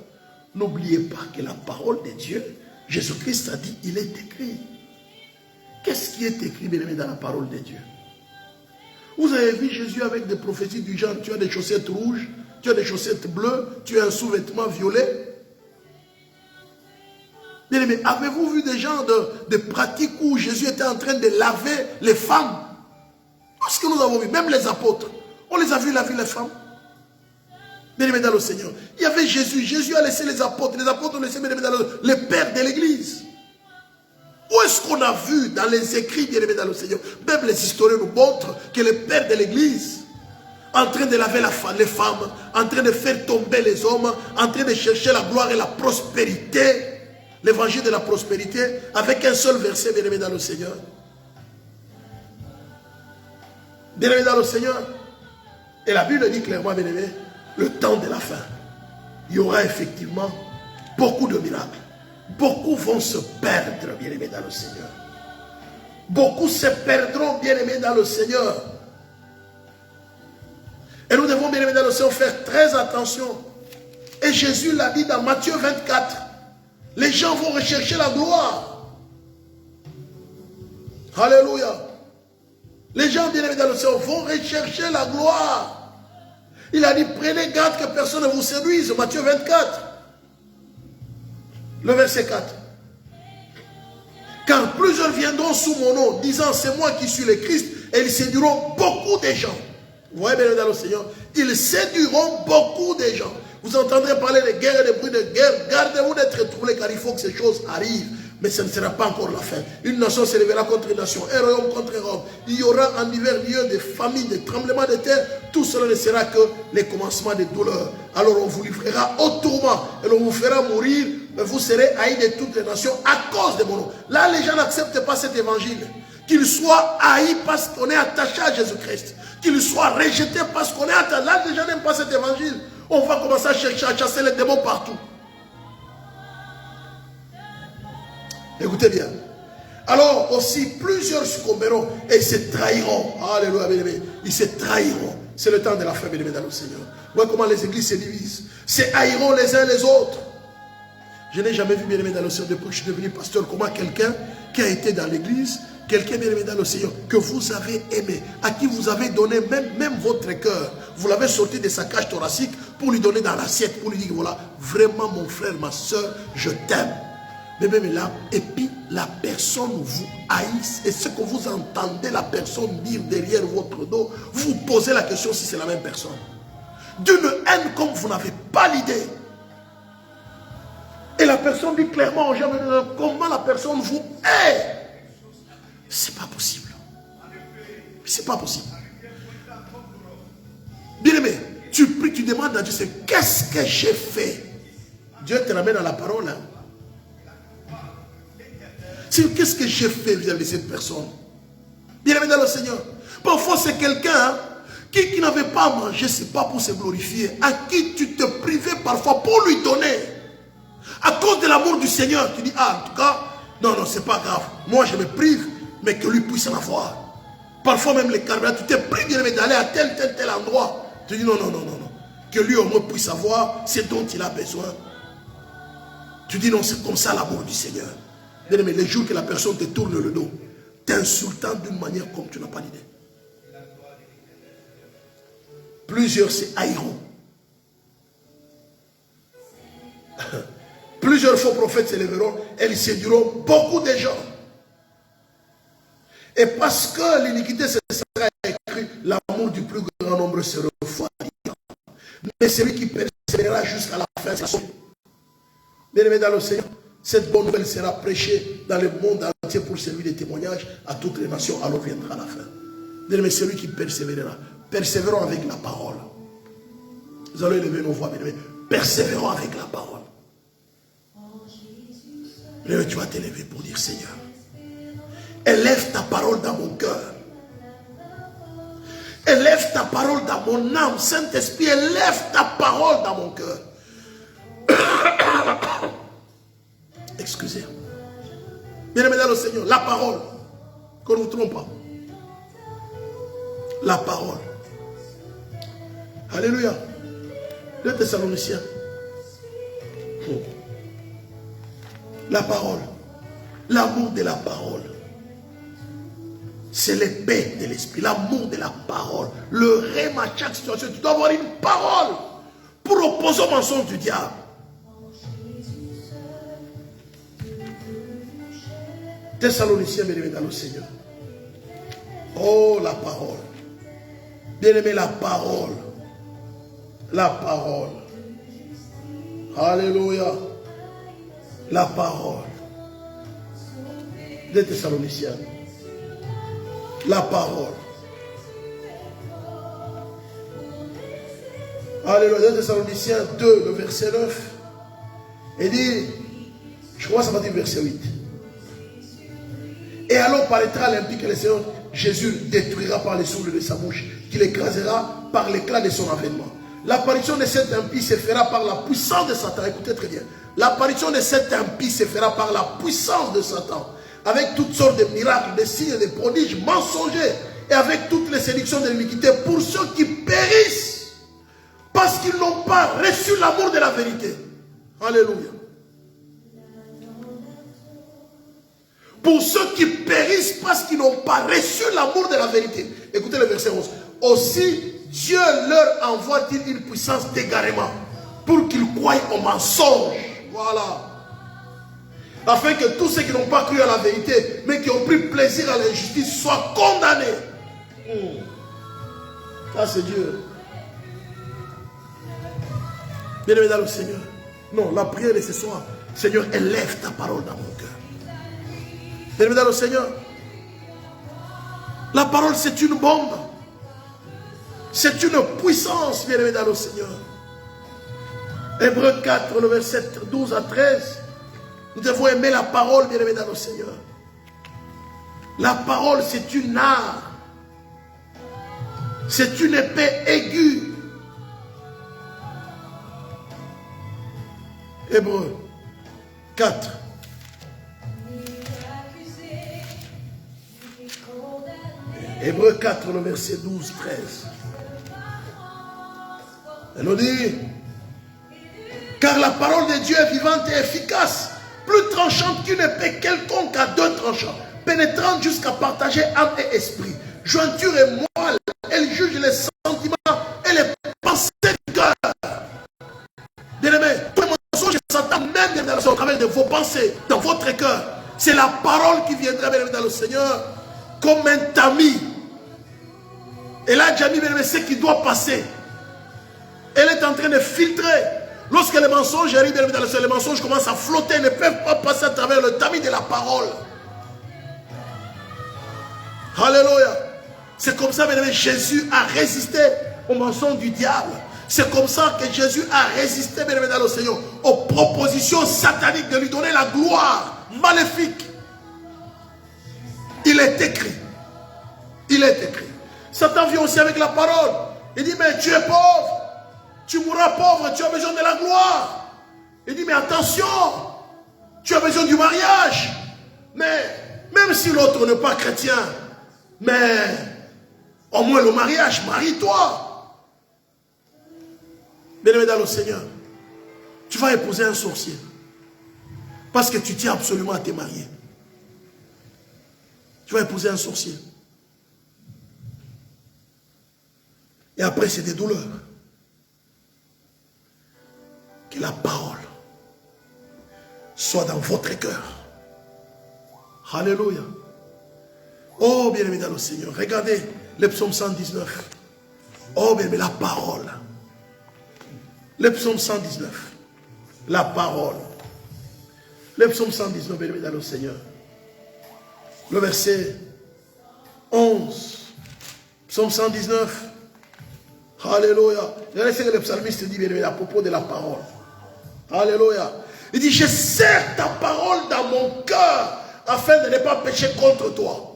n'oubliez pas que la parole de Dieu, Jésus-Christ a dit, il est écrit. Qu'est-ce qui est écrit, bien aimé, dans la parole de Dieu? Vous avez vu Jésus avec des prophéties du genre, tu as des chaussettes rouges, tu as des chaussettes bleues, tu as un sous-vêtement violet. Bien aimé, avez-vous vu des gens de pratiques où Jésus était en train de laver les femmes? Parce que nous avons vu, même les apôtres, on les a vus laver les femmes. Bien aimé dans le Seigneur, il y avait Jésus, Jésus a laissé les apôtres ont laissé les pères de l'église. Où est-ce qu'on a vu dans les écrits, bien aimé dans le Seigneur? Même les historiens nous montrent que les pères de l'église, en train de laver les femmes, en train de faire tomber les hommes, en train de chercher la gloire et la prospérité, l'évangile de la prospérité, avec un seul verset, bien aimé dans le Seigneur. Bien aimé dans le Seigneur. Et la Bible dit clairement, bien aimé, le temps de la fin, il y aura effectivement beaucoup de miracles. Beaucoup vont se perdre, bien aimé dans le Seigneur. Beaucoup se perdront, bien aimé dans le Seigneur. Et nous devons, bien aimé dans le Seigneur, faire très attention. Et Jésus l'a dit dans Matthieu 24. Les gens vont rechercher la gloire. Alléluia. Les gens, bien aimés dans le Seigneur, vont rechercher la gloire. Il a dit, prenez garde que personne ne vous séduise. Matthieu 24. Le verset 4. Car plusieurs viendront sous mon nom, disant, c'est moi qui suis le Christ, et ils séduiront beaucoup de gens. Vous voyez, bien aimé dans le Seigneur, ils séduiront beaucoup de gens. Vous entendrez parler de guerre et de bruit de guerre. Gardez-vous d'être troublés, car il faut que ces choses arrivent. Mais ce ne sera pas encore la fin. Une nation se lèvera contre une nation, un royaume contre un royaume. Il y aura en divers lieux des famines, des tremblements de terre. Tout cela ne sera que les commencements des douleurs. Alors on vous livrera au tourment et on vous fera mourir. Mais vous serez haïs de toutes les nations à cause de mon nom. Là, les gens n'acceptent pas cet évangile. Qu'ils soient haïs parce qu'on est attaché à Jésus-Christ. Qu'ils soient rejetés parce qu'on est attaché. Là, les gens n'aiment pas cet évangile. On va commencer à chercher à chasser les démons partout. Écoutez bien. Alors aussi, plusieurs succomberont et ils se trahiront. Alléluia, bien aimé. Ils se trahiront. C'est le temps de la fin, bien aimé dans le Seigneur. Voyez comment les églises se divisent. Se haïront les uns les autres. Je n'ai jamais vu, bien aimé dans le Seigneur, depuis que je suis devenu pasteur, comment quelqu'un qui a été dans l'église, quelqu'un bien aimé dans le Seigneur, que vous avez aimé, à qui vous avez donné même votre cœur, vous l'avez sorti de sa cage thoracique pour lui donner dans l'assiette, pour lui dire, voilà, vraiment mon frère, ma soeur, je t'aime. Mais même là, et puis la personne vous haïsse, et ce que vous entendez la personne dire derrière votre dos, vous posez la question si c'est la même personne. D'une haine comme vous n'avez pas l'idée. Et la personne dit clairement aux gens, comment la personne vous hait. C'est pas possible. C'est pas possible. Bien aimé, tu pries, tu demandes à Dieu, qu'est-ce que j'ai fait? Dieu te ramène à la parole. Hein? Qu'est-ce que j'ai fait vis-à-vis de cette personne? Bien aimé dans le Seigneur. Parfois c'est quelqu'un qui n'avait pas à manger, c'est pas pour se glorifier, à qui tu te privais parfois pour lui donner. À cause de l'amour du Seigneur, tu dis, ah, en tout cas, non, c'est pas grave. Moi, je me prive, mais que lui puisse en avoir. Parfois, même les carburants, tu te prives d'aller à tel endroit. Tu dis, non. Que lui, au moins, puisse avoir ce dont il a besoin. Tu dis, non, c'est comme ça l'amour du Seigneur. Bien-aimé, les jours que la personne te tourne le dos, t'insultant d'une manière comme tu n'as pas d'idée. Plusieurs se haïront. Plusieurs faux prophètes se lèveront et ils séduiront beaucoup de gens. Et parce que l'iniquité se sera écrite, l'amour du plus grand nombre se refroidira. Mais celui qui persévérera jusqu'à la fin, c'est la sauve. Bien-aimé dans le Seigneur, cette bonne nouvelle sera prêchée dans le monde entier pour servir de témoignage à toutes les nations, alors viendra la fin. Bien-aimé, celui qui persévérera, persévérons avec la parole. Nous allons élever nos voix, bien-aimé, persévérons avec la parole. Bien, tu vas t'élever pour dire Seigneur, élève ta parole dans mon cœur. Élève ta parole dans mon âme. Saint-Esprit, élève ta parole dans mon cœur. Excusez. Bien-aimés dans le Seigneur, la parole, qu'on ne vous trompe pas. La parole. Alléluia. 2 Thessaloniciens. La parole. L'amour de la parole. C'est l'épée de l'esprit, l'amour de la parole. Le rêve à chaque situation. Tu dois avoir une parole pour opposer au mensonge du diable. Thessaloniciens, bien-aimés dans le Seigneur. Oh, la parole. Bien-aimé, la parole. La parole. Alléluia. La parole. Des Thessaloniciens. La parole. Alléluia. 2 Thessaloniciens 2, le verset 9. Il dit, je crois que ça va dire verset 8. Et alors paraîtra l'impie que le Seigneur Jésus détruira par les souffles de sa bouche, qu'il écrasera par l'éclat de son avènement. L'apparition de cet impie se fera par la puissance de Satan. Écoutez très bien. L'apparition de cet impie se fera par la puissance de Satan, avec toutes sortes de miracles, de signes, de prodiges mensongers, et avec toutes les séductions de l'iniquité pour ceux qui périssent, parce qu'ils n'ont pas reçu l'amour de la vérité. Alléluia. Pour ceux qui périssent parce qu'ils n'ont pas reçu l'amour de la vérité. Écoutez le verset 11. Aussi, Dieu leur envoie-t-il une puissance d'égarement pour qu'ils croient au mensonge. Voilà. Afin que tous ceux qui n'ont pas cru à la vérité, mais qui ont pris plaisir à l'injustice, soient condamnés. Ça, c'est Dieu. Bien-aimé dans le Seigneur. Non, la prière de ce soir. Seigneur, élève ta parole dans mon cœur. Bien-aimé dans le Seigneur. La parole, c'est une bombe. C'est une puissance, bien-aimé dans le Seigneur. Hébreux 4, le verset 12 à 13. Nous devons aimer la parole, bien-aimé dans le Seigneur. La parole, c'est une arme. C'est une épée aiguë. Hébreux 4. Hébreux 4, le verset 12, 13. Elle nous dit, car la parole de Dieu est vivante et efficace, plus tranchante qu'une épée quelconque à deux tranchants, pénétrante jusqu'à partager âme et esprit, jointure et moelle. Elle juge les sentiments et les pensées du cœur. Bien-aimé, tous les mensonges de Satan, même au travers de vos pensées, dans votre cœur, c'est la parole qui viendra, bien-aimé, dans le Seigneur, comme un tamis. Et là, Jamie, bien-aimé, ce qui doit passer. Elle est en train de filtrer. Lorsque les mensonges arrivent, bien-aimé, dans le Seigneur, les mensonges commencent à flotter, ils ne peuvent pas passer à travers le tamis de la parole. Alléluia. C'est comme ça, bien-aimé, Jésus a résisté aux mensonges du diable. C'est comme ça que Jésus a résisté, bien-aimé, dans le Seigneur, aux propositions sataniques de lui donner la gloire maléfique. Il est écrit. Il est écrit. Satan vient aussi avec la parole. Il dit, mais tu es pauvre. Tu mourras pauvre, tu as besoin de la gloire. Il dit, mais attention, tu as besoin du mariage. Mais même si l'autre n'est pas chrétien, mais au moins le mariage, marie-toi. Bien-aimé dans le Seigneur, tu vas épouser un sorcier. Parce que tu tiens absolument à te marier. Tu vas épouser un sorcier. Et après, c'est des douleurs. Que la parole soit dans votre cœur. Alléluia. Oh, bien-aimé dans le Seigneur. Regardez le psaume 119. Oh, bien-aimé, la parole. Le psaume 119. La parole. Le psaume 119, bien-aimé dans le Seigneur. Le verset 11. Psaume 119. Alléluia. Regardez ce que le psalmiste dit, bien-aimé, à propos de la parole. Alléluia. Il dit, je serre ta parole dans mon cœur afin de ne pas pécher contre toi.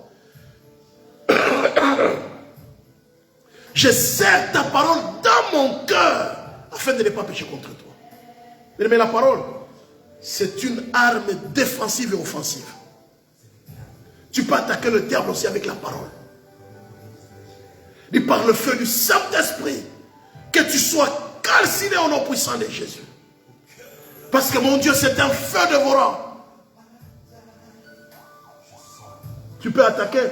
Je serre ta parole dans mon cœur afin de ne pas pécher contre toi. Mais la parole, c'est une arme défensive et offensive. Tu peux attaquer le diable aussi avec la parole. Et par le feu du Saint-Esprit, que tu sois calciné au nom puissant de Jésus. Parce que mon Dieu, c'est un feu dévorant. Tu peux attaquer,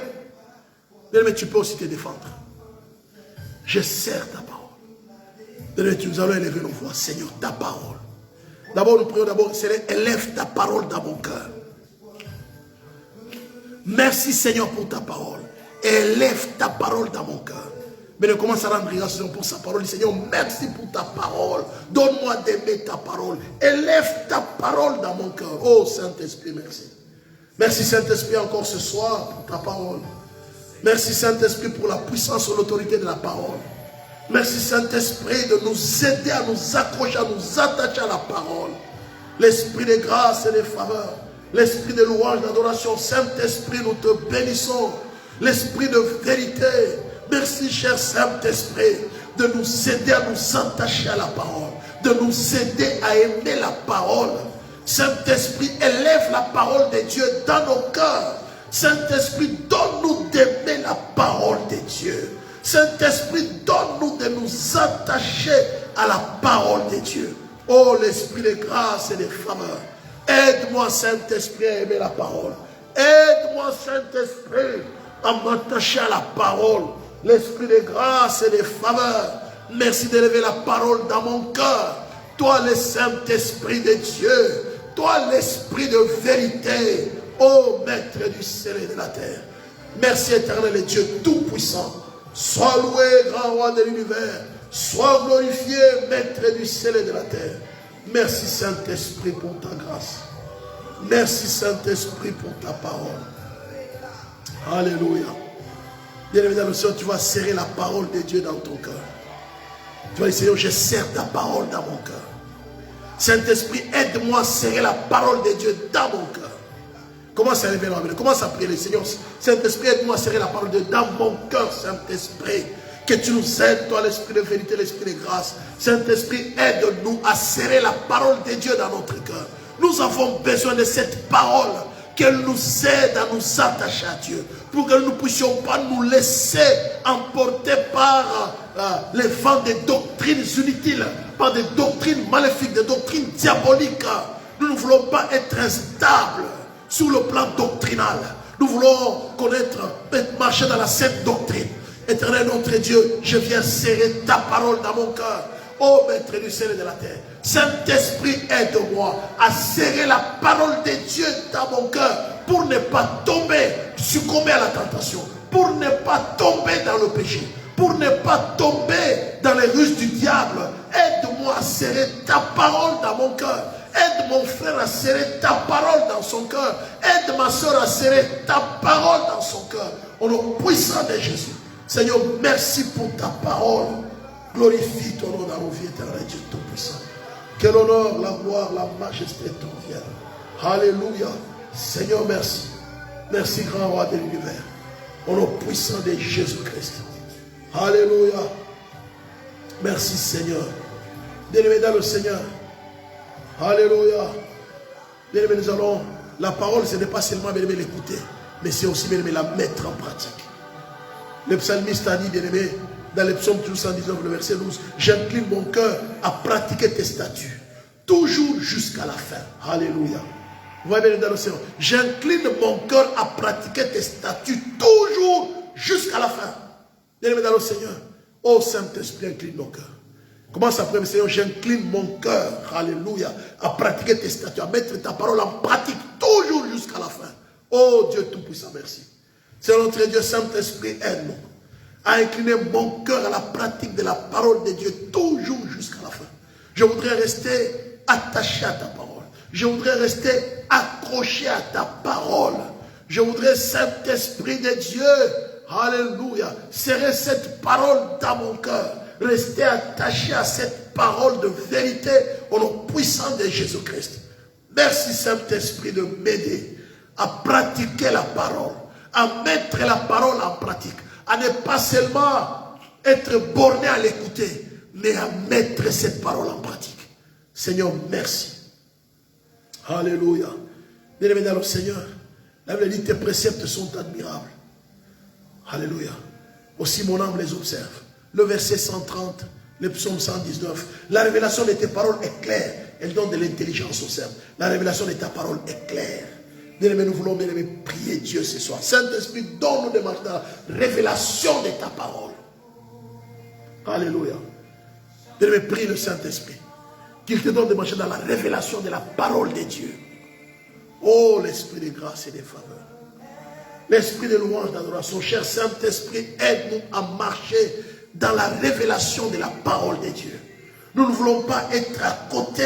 mais tu peux aussi te défendre. Je serre ta parole. Nous allons élever nos voix. Seigneur, ta parole. D'abord, nous prions d'abord, Seigneur, élève ta parole dans mon cœur. Merci Seigneur pour ta parole. Élève ta parole dans mon cœur. Mais ne commence à rendre grâce pour sa parole. Seigneur, merci pour ta parole. Donne-moi d'aimer ta parole. Élève ta parole dans mon cœur. Oh Saint-Esprit, merci. Merci Saint-Esprit encore ce soir pour ta parole. Merci Saint-Esprit pour la puissance et l'autorité de la parole. Merci Saint-Esprit de nous aider à nous accrocher, à nous attacher à la parole. L'esprit de grâce et de faveur. L'esprit de louange, d'adoration. Saint-Esprit, nous te bénissons. L'esprit de vérité. Merci, cher Saint-Esprit, de nous aider à nous attacher à la parole. De nous aider à aimer la parole. Saint-Esprit, élève la parole de Dieu dans nos cœurs. Saint-Esprit, donne-nous d'aimer la parole de Dieu. Saint-Esprit, donne-nous de nous attacher à la parole de Dieu. Oh, l'esprit de grâce et de faveur. Aide-moi, Saint-Esprit, à aimer la parole. Aide-moi, Saint-Esprit, à m'attacher à la parole. L'esprit de grâce et de faveur. Merci d'élever la parole dans mon cœur. Toi, le Saint-Esprit de Dieu. Toi, l'esprit de vérité. Ô Maître du ciel et de la terre. Merci éternel et Dieu tout-puissant. Sois loué, grand roi de l'univers. Sois glorifié, Maître du ciel et de la terre. Merci Saint-Esprit pour ta grâce. Merci Saint-Esprit pour ta parole. Alléluia. Bien-aimé dans le Seigneur, tu vas serrer la parole de Dieu dans ton cœur. Tu vas dire, Seigneur, je serre ta parole dans mon cœur. Saint-Esprit, aide-moi à serrer la parole de Dieu dans mon cœur. Commence à lever la main. Commence à prier le Seigneur. Saint-Esprit, aide-moi à serrer la parole de Dieu dans mon cœur, Saint-Esprit. Que tu nous aides, toi, l'esprit de vérité, l'esprit de grâce. Saint-Esprit, aide-nous à serrer la parole de Dieu dans notre cœur. Nous avons besoin de cette parole, qu'elle nous aide à nous attacher à Dieu, pour que nous ne puissions pas nous laisser emporter par les vents des doctrines inutiles, par des doctrines maléfiques, des doctrines diaboliques. Nous ne voulons pas être instables sur le plan doctrinal. Nous voulons connaître, marcher dans la sainte doctrine. Éternel notre Dieu, je viens serrer ta parole dans mon cœur. Ô Maître du ciel et de la terre, Saint-Esprit, aide-moi à serrer la parole de Dieu dans mon cœur pour ne pas tomber, succomber à la tentation, pour ne pas tomber dans le péché, pour ne pas tomber dans les ruses du diable. Aide-moi à serrer ta parole dans mon cœur. Aide mon frère à serrer ta parole dans son cœur. Aide ma soeur à serrer ta parole dans son cœur. Au nom puissant de Jésus. Seigneur, merci pour ta parole. Glorifie ton nom dans nos vies, éternel Dieu Tout-Puissant. Que l'honneur, la gloire, la majesté t'en viennent. Alléluia. Seigneur, merci. Merci, grand roi de l'univers. Au nom puissant de Jésus-Christ. Alléluia. Merci, Seigneur. Bien-aimés dans le Seigneur. Alléluia. Bien-aimés, nous allons. La parole, ce n'est pas seulement, bien-aimés, l'écouter, mais c'est aussi, bien-aimés, la mettre en pratique. Le psalmiste a dit, bien-aimé, dans le psaume 119, le verset 12, j'incline mon cœur à pratiquer tes statuts, toujours jusqu'à la fin. Alléluia. Vous voyez bien dans le Seigneur, j'incline mon cœur à pratiquer tes statuts, toujours jusqu'à la fin. Bien-aimé dans le Seigneur, ô Saint-Esprit, incline mon cœur. Commence à prier, Seigneur, j'incline mon cœur, alléluia, à pratiquer tes statuts, à mettre ta parole en pratique, toujours jusqu'à la fin. Oh Dieu Tout-Puissant, merci. Seigneur notre Dieu, Saint-Esprit, aide-nous à incliner mon cœur à la pratique de la parole de Dieu, toujours jusqu'à la fin. Je voudrais rester attaché à ta parole. Je voudrais rester accroché à ta parole. Je voudrais, Saint-Esprit de Dieu, alléluia, serrer cette parole dans mon cœur. Rester attaché à cette parole de vérité au nom puissant de Jésus-Christ. Merci Saint-Esprit de m'aider à pratiquer la parole, à mettre la parole en pratique, à ne pas seulement être borné à l'écouter, mais à mettre cette parole en pratique. Seigneur, merci. Alléluia. Bien-aimé dans le Seigneur, la Bible dit tes préceptes sont admirables. Alléluia. Aussi mon âme les observe. Le verset 130, le psaume 119. La révélation de tes paroles est claire. Elle donne de l'intelligence au cerveau. La révélation de ta parole est claire. Bien-aimé, nous voulons bien aimé prier Dieu ce soir. Saint-Esprit, donne-nous de marcher dans la révélation de ta parole. Alléluia. Bien-aimé, prie le Saint-Esprit. Qu'il te donne de marcher dans la révélation de la parole de Dieu. Oh, l'esprit de grâce et de faveur. L'esprit de louange, d'adoration. Cher Saint-Esprit, aide-nous à marcher dans la révélation de la parole de Dieu. Nous ne voulons pas être à côté.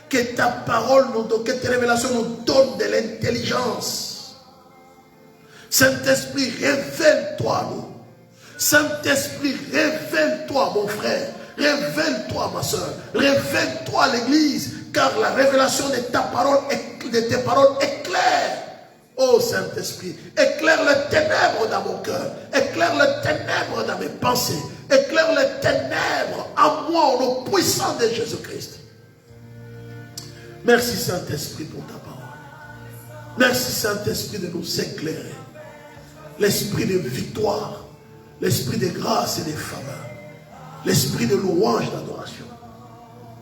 Que ta parole, que tes révélations nous donnent de l'intelligence. Saint-Esprit, révèle-toi à nous. Saint-Esprit, révèle-toi, mon frère. Révèle-toi, ma soeur. Révèle-toi à l'église. Car la révélation de ta parole, de tes paroles est claire. Oh Saint-Esprit, éclaire les ténèbres dans mon cœur. Éclaire les ténèbres dans mes pensées. Éclaire les ténèbres en moi, au nom puissant de Jésus-Christ. Merci Saint-Esprit pour ta parole. Merci Saint-Esprit de nous éclairer. L'esprit de victoire, l'esprit de grâce et de faveur, l'esprit de louange, d'adoration.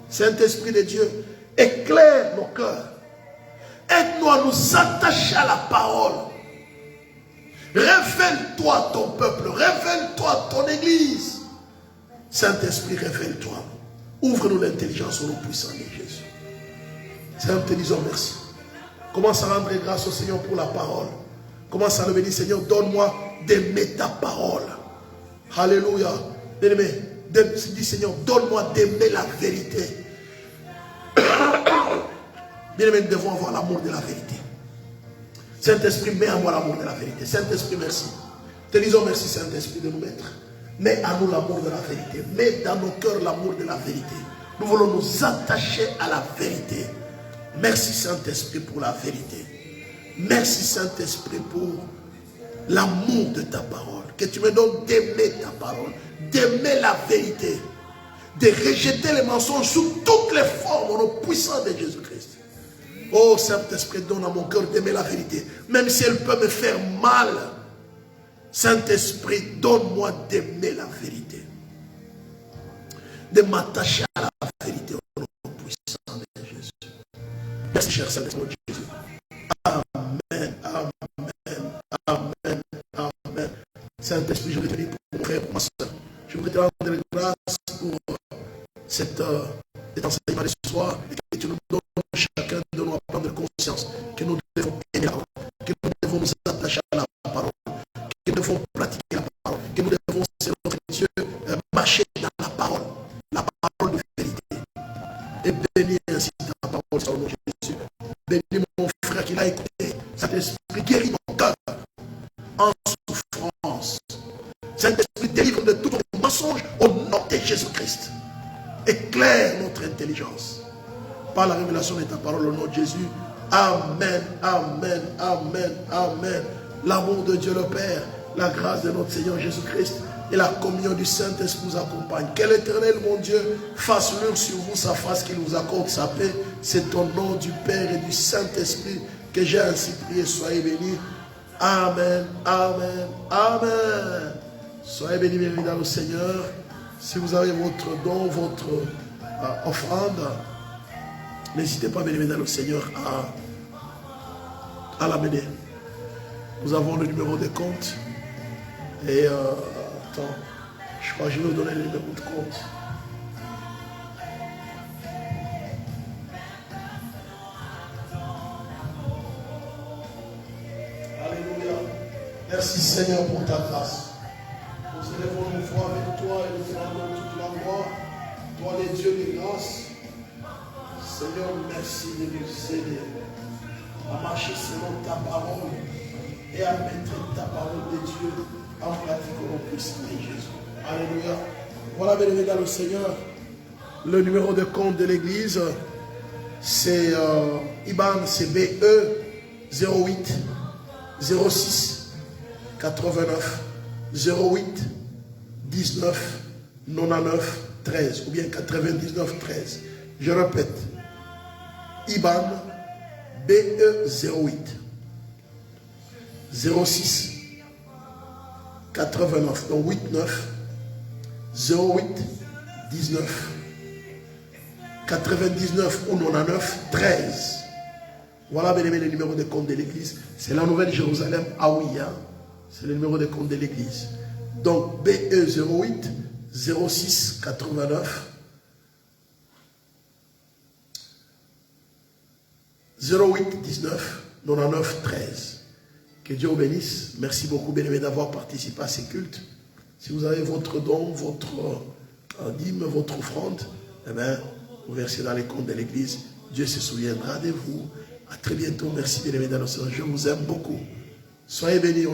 Saint-Esprit de Dieu, éclaire nos cœurs. Aide-nous à nous attacher à la parole. Révèle-toi ton peuple, révèle-toi ton église. Saint-Esprit, révèle-toi. Ouvre-nous l'intelligence au nom puissant de Jésus. Seigneur, nous te disons merci. Commence à rendre grâce au Seigneur pour la parole. Commence à le bénir, Seigneur, donne-moi d'aimer ta parole. Alléluia. Bien-aimé, dis Seigneur, donne-moi d'aimer la vérité. Bien-aimé, nous devons avoir l'amour de la vérité. Saint-Esprit, mets en moi l'amour de la vérité. Saint-Esprit, merci. Te disons merci, Saint-Esprit, de nous mettre. Mets à nous l'amour de la vérité. Mets dans nos cœurs l'amour de la vérité. Nous voulons nous attacher à la vérité. Merci, Saint-Esprit, pour la vérité. Merci, Saint-Esprit, pour l'amour de ta parole. Que tu me donnes d'aimer ta parole, d'aimer la vérité, de rejeter les mensonges sous toutes les formes au nom puissant de Jésus-Christ. Oh Saint-Esprit, donne à mon cœur d'aimer la vérité, même si elle peut me faire mal. Saint-Esprit, donne-moi d'aimer la vérité, de m'attacher à la vérité au nom puissant de Jésus. Merci, cher Saint-Esprit de Jésus. Amen, amen, amen, amen. Saint-Esprit, je veux te dire pour mon frère, pour ma soeur. Je veux te rendre grâce pour cet enseignement de ce soir et que tu nous donnes chacun de nous à prendre conscience que nous devons aimer la parole, que nous devons nous attacher à la parole, que nous devons pratiquer la parole, que nous devons, Seigneur notre Dieu, marcher dans la parole de vérité. Et bénis ainsi ta parole, Seigneur mon Jésus. Bénis mon frère qui l'a écouté. Saint-Esprit, guéris mon cœur en souffrance. Saint-Esprit, délivre de tout mensonge au nom de Jésus-Christ. Éclaire notre intelligence par la révélation de ta parole au nom de Jésus. Amen, amen, amen, amen. L'amour de Dieu le Père, la grâce de notre Seigneur Jésus-Christ et la communion du Saint-Esprit nous accompagnent. Que l'Éternel, mon Dieu, fasse luire sur vous sa face, qu'il vous accorde sa paix. C'est au nom du Père et du Saint-Esprit que j'ai ainsi prié. Soyez bénis. Amen, amen, amen. Soyez bénis, bienvenue dans le Seigneur. Si vous avez votre don, votre offrande, n'hésitez pas, bien-aimés dans le Seigneur, à l'amener. Nous avons le numéro de compte. Et attends, je crois que je vais vous donner le numéro de compte. Alléluia. Merci Seigneur pour ta grâce. Nous élevons nos foi avec toi et nous rendons toute la gloire. Toi, les dieux de grâce. Seigneur, merci de nous aider à marcher selon ta parole et à mettre ta parole de Dieu en pratique au nom puissant de Jésus. Alléluia. Voilà, bien-aimés dans le Seigneur, le numéro de compte de l'église, C'est IBAN, c'est BE 08 06 89 08 19 99 13 ou bien 99 13. Je répète, IBAN BE 08 06 89, donc 89 08 19 99 ou 99 13. Voilà, bien aimé, le numéro de compte de l'église. C'est la Nouvelle Jérusalem, Aouia. C'est le numéro de compte de l'église. Donc, BE 08 06 89 08 19 99 13. Que Dieu vous bénisse. Merci beaucoup, bien aimé, d'avoir participé à ces cultes. Si vous avez votre don, votre dîme, votre offrande, eh bien, vous versez dans les comptes de l'église. Dieu se souviendra de vous. À très bientôt. Merci, bien aimé, dans le Seigneur. Je vous aime beaucoup. Soyez bénis.